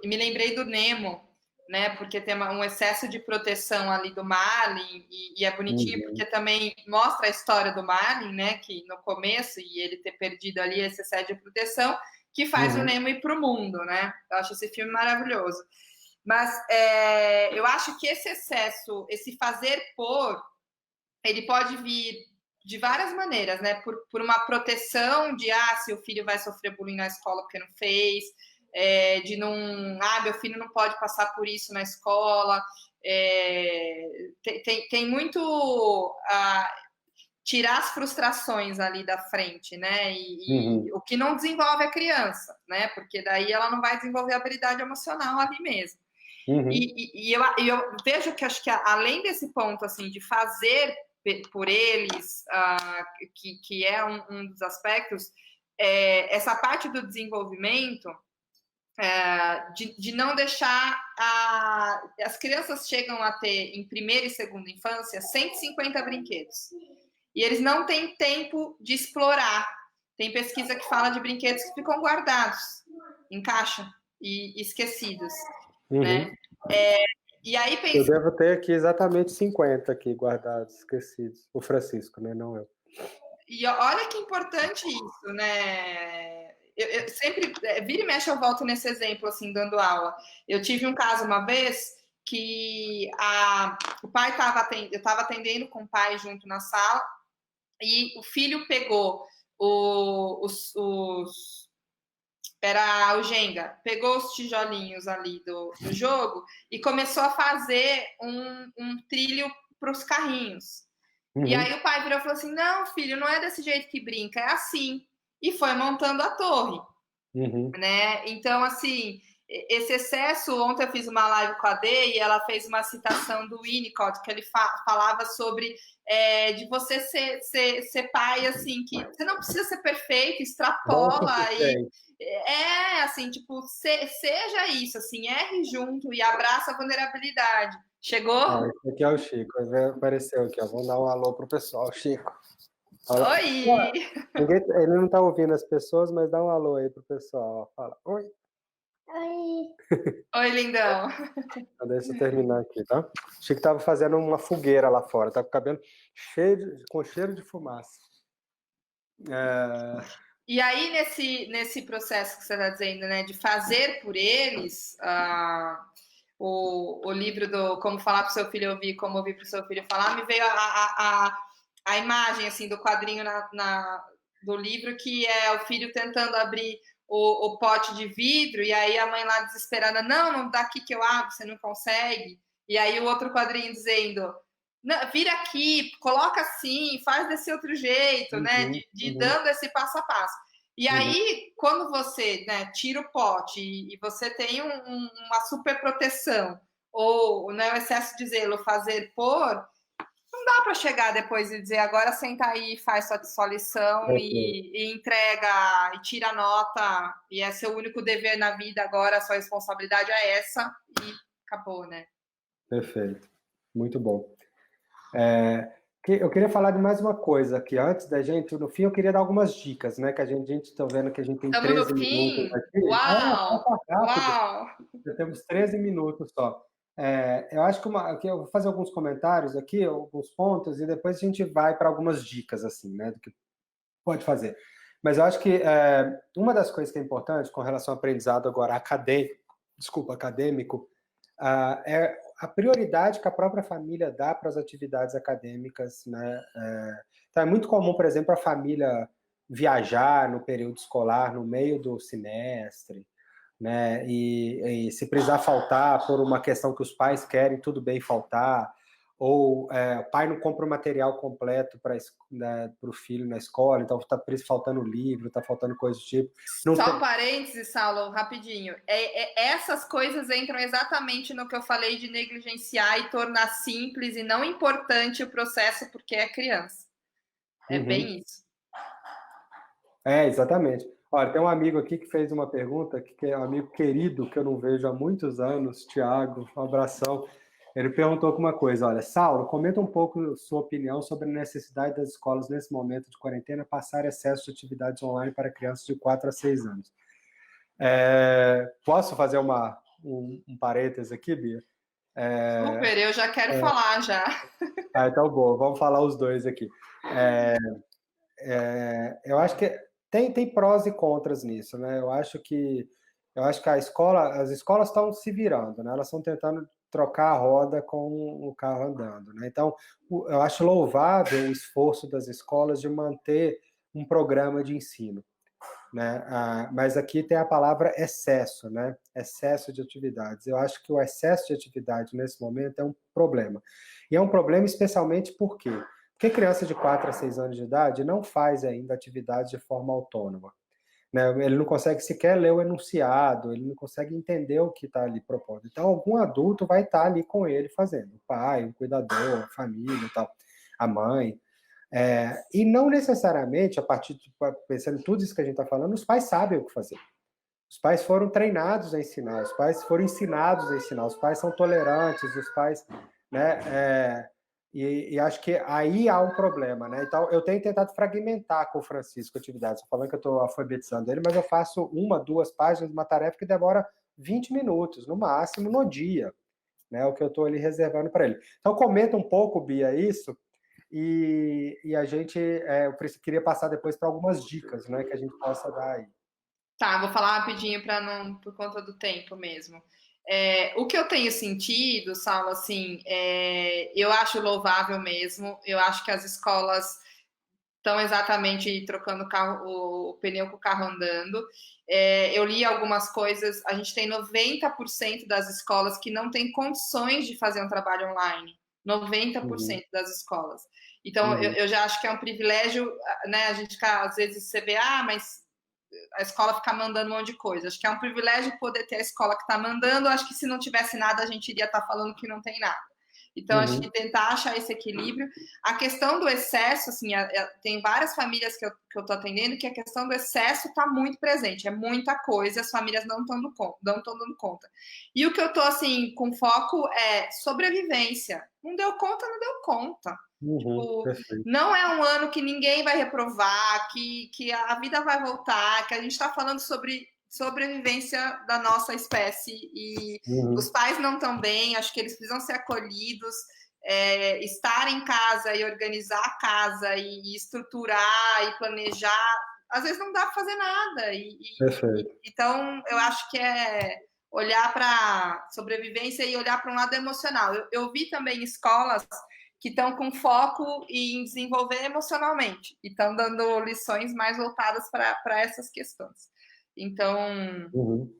me lembrei do Nemo, né? Porque tem um excesso de proteção ali do Marlin, e é bonitinho porque também mostra a história do Marlin, né? Que no começo, e ele ter perdido ali esse excesso de proteção, que faz o Nemo ir para o mundo, né? Eu acho esse filme maravilhoso. Mas eu acho que esse excesso, esse fazer por, ele pode vir de várias maneiras, né? Por uma proteção de, se o filho vai sofrer bullying na escola porque não fez, de não, meu filho não pode passar por isso na escola. Tem muito tirar as frustrações ali da frente, né? E o que não desenvolve a criança, né? Porque daí ela não vai desenvolver a habilidade emocional ali mesmo. E eu vejo que acho que além desse ponto assim de fazer por eles, que é um dos aspectos, essa parte do desenvolvimento, de não deixar as crianças chegam a ter em primeira e segunda infância 150 brinquedos e eles não têm tempo de explorar. Tem pesquisa que fala de brinquedos que ficam guardados em caixa e esquecidos, né? E aí Eu devo ter aqui exatamente 50 aqui guardados, esquecidos. O Francisco, né? Não eu. E olha que importante isso, né? Eu sempre, vira e mexe, eu volto nesse exemplo, assim, dando aula. Eu tive um caso uma vez que o pai eu estava atendendo com o pai junto na sala, e o filho pegou era o Jenga, pegou os tijolinhos ali do jogo e começou a fazer um trilho para os carrinhos. E aí o pai virou e falou assim, não, filho, não é desse jeito que brinca, é assim. E foi montando a torre, né? Então, assim, esse excesso... Ontem eu fiz uma live com a Dê e ela fez uma citação do Winnicott, que ele falava sobre de você ser pai, assim, que você não precisa ser perfeito, extrapola e... assim, tipo, seja isso, assim, erre junto e abraça a vulnerabilidade. Chegou? Esse aqui é o Chico, apareceu aqui, ó. Vamos dar um alô pro pessoal, Chico. Olha. Oi! Ele não tá ouvindo as pessoas, mas dá um alô aí pro pessoal, ó. Fala, oi. Oi. Oi, lindão. Deixa eu terminar aqui, tá? O Chico tava fazendo uma fogueira lá fora, tá com o cabelo com cheiro de fumaça. E aí, nesse processo que você está dizendo, né, de fazer por eles, o livro do Como Falar para o Seu Filho Ouvir, Como Ouvir para o Seu Filho Falar, me veio a imagem assim, do quadrinho do livro, que é o filho tentando abrir o pote de vidro, e aí a mãe lá desesperada, não dá aqui que eu abro, você não consegue. E aí o outro quadrinho dizendo, não, vira aqui, coloca assim, faz desse outro jeito, né? Dando esse passo a passo. E Uhum. aí, quando você, né, tira o pote e você tem uma super proteção, ou, né, o excesso de zelo fazer por, não dá para chegar depois e dizer agora senta aí e faz sua lição Perfeito, e entrega e tira a nota e é seu único dever na vida agora, a sua responsabilidade é essa e acabou, né? perfeito. Muito bom. Eu queria falar de mais uma coisa aqui. Antes da gente, no fim, eu queria dar algumas dicas, né? Que a gente está vendo que a gente tem Estamos no 13 minutos fim? aqui. Uau! Passa rápido. Uau! Já temos 13 minutos só. Eu acho que eu vou fazer alguns comentários aqui, alguns pontos, e depois a gente vai para algumas dicas, assim, né? Do que pode fazer. Mas eu acho que uma das coisas que é importante com relação ao aprendizado agora acadêmico, é a prioridade que a própria família dá para as atividades acadêmicas, né? Então é muito comum, por exemplo, a família viajar no período escolar, no meio do semestre, né? E se precisar faltar por uma questão que os pais querem, tudo bem faltar, ou o pai não compra o material completo para o filho na escola, então está faltando livro, está faltando coisa do tipo. Não Só um tem... parênteses, Saulo, rapidinho. Essas coisas entram exatamente no que eu falei de negligenciar e tornar simples e não importante o processo porque é criança. É Uhum. bem isso. Exatamente. Olha, tem um amigo aqui que fez uma pergunta, que é um amigo querido, que eu não vejo há muitos anos, Tiago, um abração. Ele perguntou uma coisa, olha, Saulo, comenta um pouco sua opinião sobre a necessidade das escolas, nesse momento de quarentena, passar acesso de atividades online para crianças de 4 a 6 anos. Posso fazer um parênteses aqui, Bia? Super, eu já quero falar já. Então, boa, vamos falar os dois aqui. Eu acho que tem prós e contras nisso, né? Eu acho que as escolas estão se virando, né? Elas estão tentando trocar a roda com o carro andando, né? Então, eu acho louvável o esforço das escolas de manter um programa de ensino, né? Mas aqui tem a palavra excesso, né? Excesso de atividades. Eu acho que o excesso de atividade nesse momento é um problema. E é um problema especialmente por quê? Porque criança de 4 a 6 anos de idade não faz ainda atividade de forma autônoma, né? Ele não consegue sequer ler o enunciado, ele não consegue entender o que está ali propondo. Então, algum adulto vai estar ali com ele fazendo. O pai, o cuidador, a família, tal, a mãe. E não necessariamente, pensando em tudo isso que a gente está falando, os pais sabem o que fazer. Os pais foram treinados a ensinar, os pais foram ensinados a ensinar, os pais são tolerantes, os pais, né? E acho que aí há um problema, né? Então, eu tenho tentado fragmentar com o Francisco atividades. Estou falando que eu estou alfabetizando ele, mas eu faço 1, 2 páginas de uma tarefa que demora 20 minutos, no máximo, no dia, né? O que eu estou ali reservando para ele. Então, comenta um pouco, Bia, isso, e a gente, eu queria passar depois para algumas dicas, né, que a gente possa dar aí. Tá, vou falar rapidinho para não, por conta do tempo mesmo. O que eu tenho sentido, Saulo, assim, eu acho louvável mesmo. Eu acho que as escolas estão exatamente trocando o pneu com o carro andando. Eu li algumas coisas, a gente tem 90% das escolas que não tem condições de fazer um trabalho online. Uhum, 90% das escolas. Então, eu, uhum, eu já acho que é um privilégio, né? A gente fica, às vezes você vê, mas a escola ficar mandando um monte de coisa. Acho que é um privilégio poder ter a escola que está mandando. Acho que se não tivesse nada, a gente iria estar falando que não tem nada. Então, acho que uhum, tentar achar esse equilíbrio. A questão do excesso, assim, tem várias famílias que eu estou atendendo que a questão do excesso está muito presente. É muita coisa, as famílias não estão dando conta. E o que eu estou, assim, com foco é sobrevivência. Não deu conta, não deu conta. uhum, Tipo, perfeito. não é um ano que ninguém vai reprovar, que a vida vai voltar, que a gente está falando sobre sobrevivência da nossa espécie e os Uhum, pais não estão bem, acho que eles precisam ser acolhidos, estar em casa e organizar a casa e estruturar e planejar, às vezes não dá para fazer nada. perfeito. Então, eu acho que é olhar para sobrevivência e olhar para um lado emocional. Eu vi também escolas que estão com foco em desenvolver emocionalmente e estão dando lições mais voltadas para essas questões. Então, Uhum,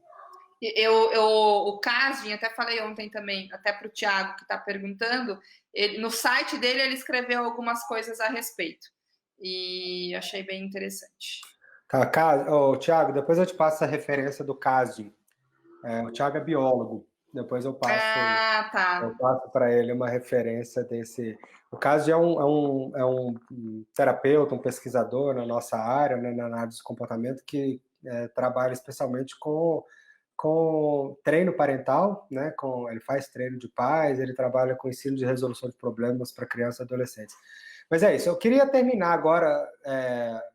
o Casdin, até falei ontem também, até para o Tiago que está perguntando, no site dele ele escreveu algumas coisas a respeito e achei bem interessante. Tá, Thiago, depois eu te passo a referência do CASD. O Thiago é biólogo. Depois Ah, eu tá. passo para ele uma referência desse. O CASD é um terapeuta, um pesquisador na nossa área, né, na análise de comportamento, que trabalha especialmente com treino parental, né? Ele faz treino de pais, ele trabalha com ensino de resolução de problemas para crianças e adolescentes. Mas é isso, eu queria terminar agora,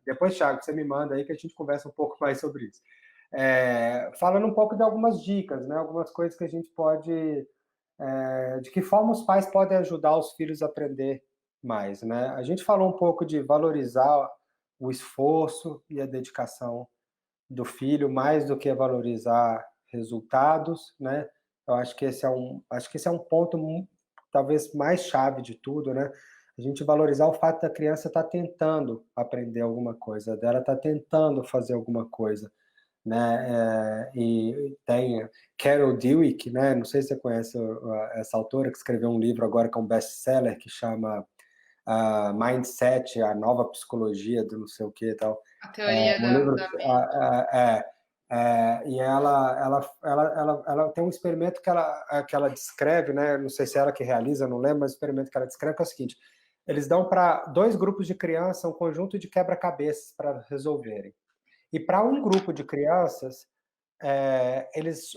depois, Thiago, você me manda aí que a gente conversa um pouco mais sobre isso. Falando um pouco de algumas dicas, né? Algumas coisas que a gente pode. De que forma os pais podem ajudar os filhos a aprender mais, né? A gente falou um pouco de valorizar o esforço e a dedicação do filho mais do que valorizar resultados, né? Eu acho que esse é um ponto talvez mais chave de tudo, né? A gente valorizar o fato da criança estar tentando aprender alguma coisa, dela estar tentando fazer alguma coisa, né? E tem Carol Dweck, né? Não sei se você conhece essa autora que escreveu um livro agora que é um best-seller que chama Mindset, a nova psicologia do não sei o que e tal. A teoria Um livro, da mente. e ela tem um experimento que ela descreve, né? Não sei se é ela que realiza, não lembro, mas o experimento que ela descreve é o seguinte: eles dão para dois grupos de crianças um conjunto de quebra-cabeças para resolverem. E para um grupo de crianças, eles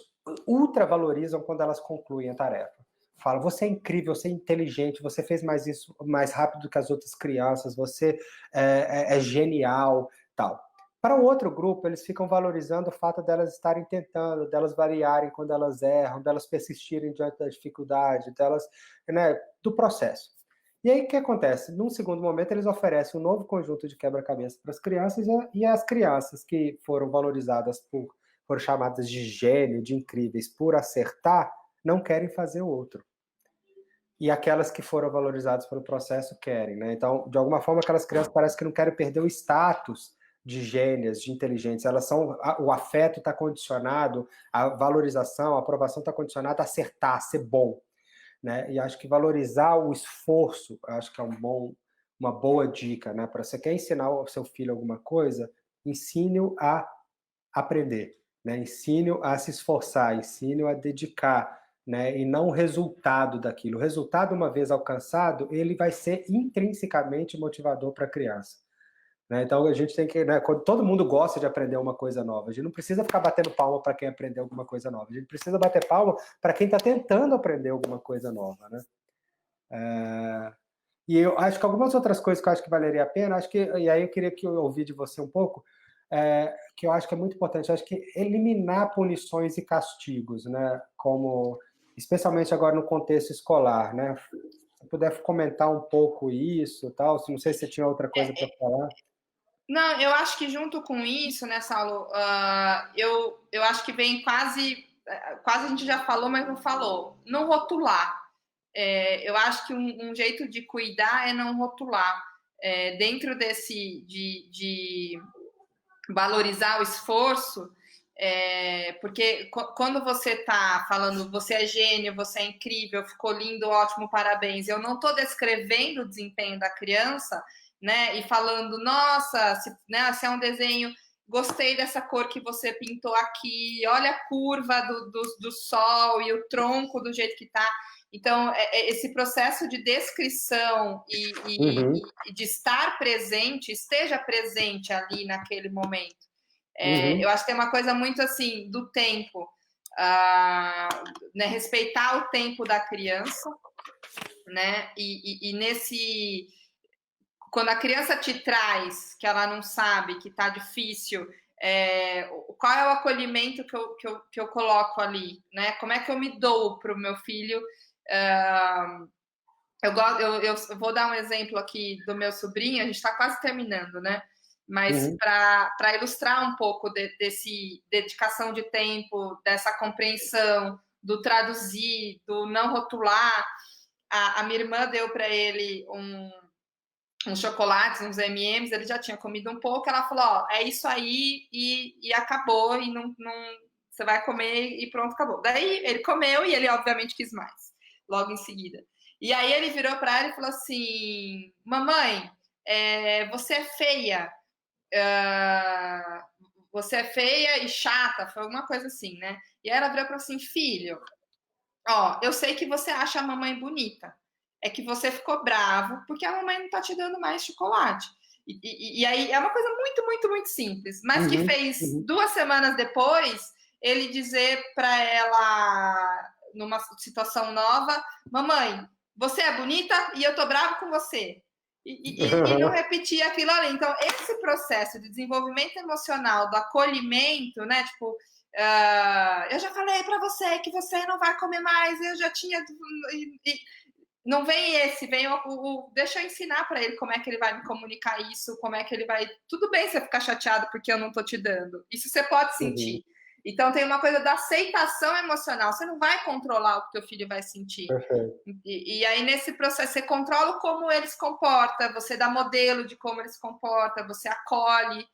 ultra valorizam quando elas concluem a tarefa. Fala, você é incrível, você é inteligente, você fez mais isso mais rápido que as outras crianças, você é genial, tal. Para o outro grupo, eles ficam valorizando o fato delas estarem tentando, delas variarem quando elas erram, delas persistirem diante da dificuldade, delas, né, do processo. E aí o que acontece? Num segundo momento, eles oferecem um novo conjunto de quebra-cabeça para as crianças, e as crianças que foram valorizadas foram chamadas de gênio, de incríveis, por acertar, não querem fazer o outro. E aquelas que foram valorizadas pelo processo querem, né? Então, de alguma forma, aquelas crianças parecem que não querem perder o status de gênias, de inteligentes. O afeto está condicionado, a valorização, a aprovação está condicionada a acertar, a ser bom, né? E acho que valorizar o esforço, acho que é uma boa dica, né? Para você quer ensinar ao seu filho alguma coisa, ensine-o a aprender, né? Ensine-o a se esforçar, ensine-o a dedicar, né? E não o resultado daquilo. O resultado, uma vez alcançado, ele vai ser intrinsecamente motivador para a criança. Né? Então a gente tem que, né, quando todo mundo gosta de aprender uma coisa nova, a gente não precisa ficar batendo palma para quem aprendeu alguma coisa nova, a gente precisa bater palma para quem está tentando aprender alguma coisa nova, né? E eu acho que algumas outras coisas que eu acho que valeria a pena, e aí eu queria que eu ouvir de você um pouco, que eu acho que é muito importante, eu acho que eliminar punições e castigos, né? Como, especialmente agora no contexto escolar, né? Se puder comentar um pouco isso, tal, não sei se você tinha outra coisa para falar. Não, eu acho que junto com isso, né, Saulo, eu acho que vem quase a gente já falou, mas não falou. Não rotular. Eu acho que um jeito de cuidar é não rotular. Dentro de valorizar o esforço, porque quando você está falando você é gênio, você é incrível, ficou lindo, ótimo, parabéns, eu não estou descrevendo o desempenho da criança, né, e falando, nossa, se é um desenho, gostei dessa cor que você pintou aqui, olha a curva do sol e o tronco do jeito que está. Então, esse processo de descrição Uhum, e de estar presente, esteja presente ali naquele momento. Eu uhum, acho que tem uma coisa muito assim do tempo, né, respeitar o tempo da criança, né? E nesse quando a criança te traz que ela não sabe, que está difícil, qual é o acolhimento que eu coloco ali, né? Como é que eu me dou para o meu filho? Eu vou dar um exemplo aqui do meu sobrinho, a gente está quase terminando, né? Mas uhum, para ilustrar um pouco desse dedicação de tempo, dessa compreensão, do traduzir, do não rotular, a minha irmã deu para ele uns chocolates, uns M&M's, ele já tinha comido um pouco, ela falou, ó, é isso aí e acabou, e não, você vai comer e pronto, acabou. Daí ele comeu e ele obviamente quis mais, logo em seguida. E aí ele virou para ela e falou assim, mamãe, você é feia. você é feia e chata, foi alguma coisa assim, né? E aí ela virou para assim, filho, ó, eu sei que você acha a mamãe bonita, é que você ficou bravo porque a mamãe não tá te dando mais chocolate. E aí é uma coisa muito, muito, muito simples, mas que Uhum, fez uhum. 2 semanas depois ele dizer para ela, numa situação nova, mamãe, você é bonita e eu tô bravo com você. E não repetir aquilo ali. Então, esse processo de desenvolvimento emocional, do acolhimento, né? Tipo, eu já falei para você que você não vai comer mais, eu já tinha. Não vem esse, vem deixa eu ensinar para ele como é que ele vai me comunicar isso, como é que ele vai. Tudo bem você ficar chateado porque eu não tô te dando. Isso você pode Uhum, sentir. Então tem uma coisa da aceitação emocional. Você não vai controlar o que teu filho vai sentir. perfeito. E aí, nesse processo, você controla como ele se comporta, você dá modelo de como ele se comporta, você acolhe.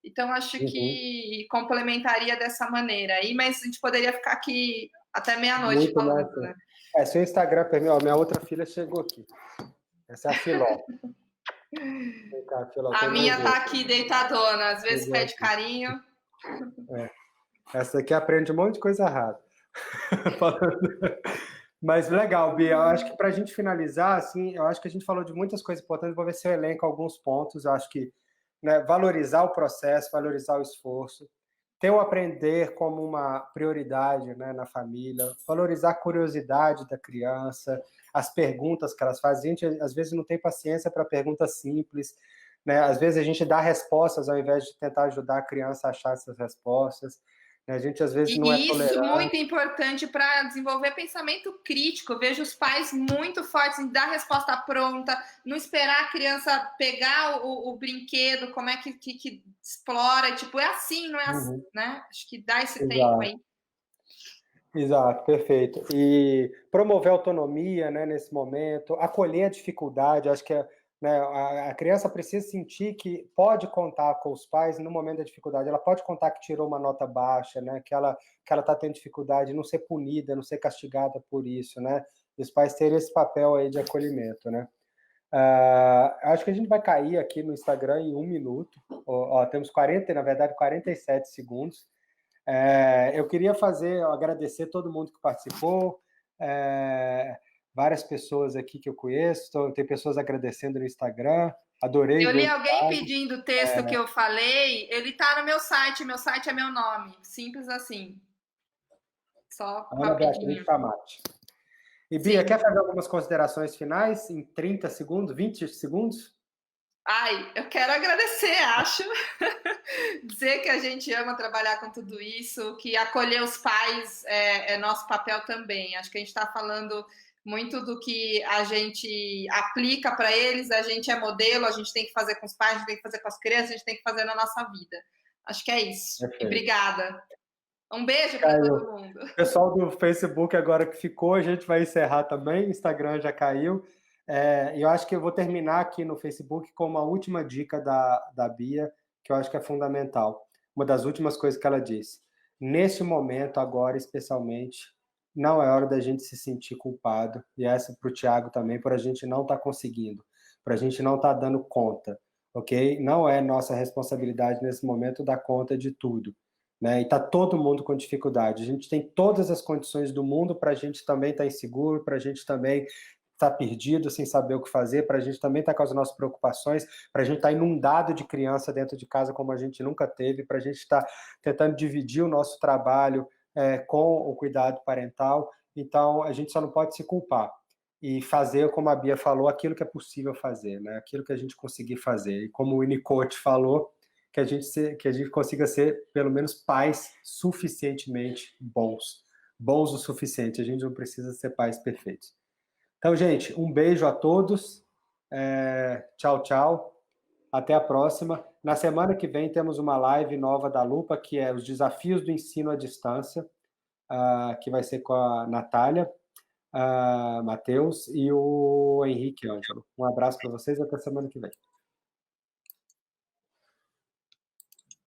Então, acho Uhum. que complementaria dessa maneira aí, mas a gente poderia ficar aqui até meia-noite Muito falando, massa. né? Seu Instagram, ó, minha outra filha chegou aqui. Essa é a Filó. Vem cá, Filó, A tem mais minha tá outra. aqui deitadona, às vezes Chegou pede aqui. carinho. É. Essa aqui aprende um monte de coisa errada. Mas legal, Bia. Eu acho que para a gente finalizar, assim, eu acho que a gente falou de muitas coisas importantes. Vou ver se eu elenco alguns pontos. Eu acho que, né, valorizar o processo, valorizar o esforço, ter o aprender como uma prioridade, né, na família, valorizar a curiosidade da criança, as perguntas que elas fazem. A gente, às vezes, não tem paciência para perguntas simples, né? Às vezes, a gente dá respostas ao invés de tentar ajudar a criança a achar essas respostas. A gente, às vezes, não é E isso tolerante. muito importante para desenvolver pensamento crítico. Eu vejo os pais muito fortes em dar resposta pronta, não esperar a criança pegar o brinquedo, como é que explora. Tipo, é assim, não é assim, Uhum. né? Acho que dá esse tempo Exato. aí. Exato, perfeito. E promover autonomia, né, nesse momento, acolher a dificuldade, acho que né, a criança precisa sentir que pode contar com os pais no momento da dificuldade, ela pode contar que tirou uma nota baixa, né, que ela está tendo dificuldade, não ser punida, não ser castigada por isso, né, e os pais terem esse papel aí de acolhimento, né. Acho que a gente vai cair aqui no Instagram em 1 minuto, temos 40, na verdade 47 segundos. Eu queria agradecer todo mundo que participou, várias pessoas aqui que eu conheço, tem pessoas agradecendo no Instagram, adorei Eu ver li os alguém detalhes. pedindo o texto que eu falei, ele tá no meu site é meu nome. Simples assim. Só Ana Beatriz rapidinho. Famati. E Bia, Sim. quer fazer algumas considerações finais em 30 segundos, 20 segundos? Ai, eu quero agradecer, acho. Dizer que a gente ama trabalhar com tudo isso, que acolher os pais é nosso papel também. Acho que a gente está falando muito do que a gente aplica para eles, a gente é modelo, a gente tem que fazer com os pais, a gente tem que fazer com as crianças, a gente tem que fazer na nossa vida. Acho que é isso. E Perfeito. obrigada. Um beijo para Caiu. todo mundo. Pessoal do Facebook agora que ficou, a gente vai encerrar também. Instagram já caiu. E eu acho que eu vou terminar aqui no Facebook com uma última dica da Bia, que eu acho que é fundamental. Uma das últimas coisas que ela disse. Neste momento, agora especialmente, não é hora da gente se sentir culpado. E essa para o Thiago também, por a gente não estar conseguindo, para a gente não estar dando conta, ok? Não é nossa responsabilidade nesse momento dar conta de tudo, né? E está todo mundo com dificuldade. A gente tem todas as condições do mundo para a gente também estar inseguro, para a gente também estar perdido, sem saber o que fazer, para a gente também estar com as nossas preocupações, para a gente estar inundado de criança dentro de casa como a gente nunca teve, para a gente estar tentando dividir o nosso trabalho com o cuidado parental. Então, a gente só não pode se culpar e fazer, como a Bia falou, aquilo que é possível fazer, né? Aquilo que a gente conseguir fazer. E como o Winnicott falou, que a gente consiga ser, pelo menos, pais suficientemente bons. Bons o suficiente, a gente não precisa ser pais perfeitos. Então, gente, um beijo a todos. Tchau, tchau. Até a próxima. Na semana que vem temos uma live nova da Lupa, que é os desafios do ensino à distância, que vai ser com a Natália, Matheus e o Henrique Ângelo. Um abraço para vocês e até semana que vem.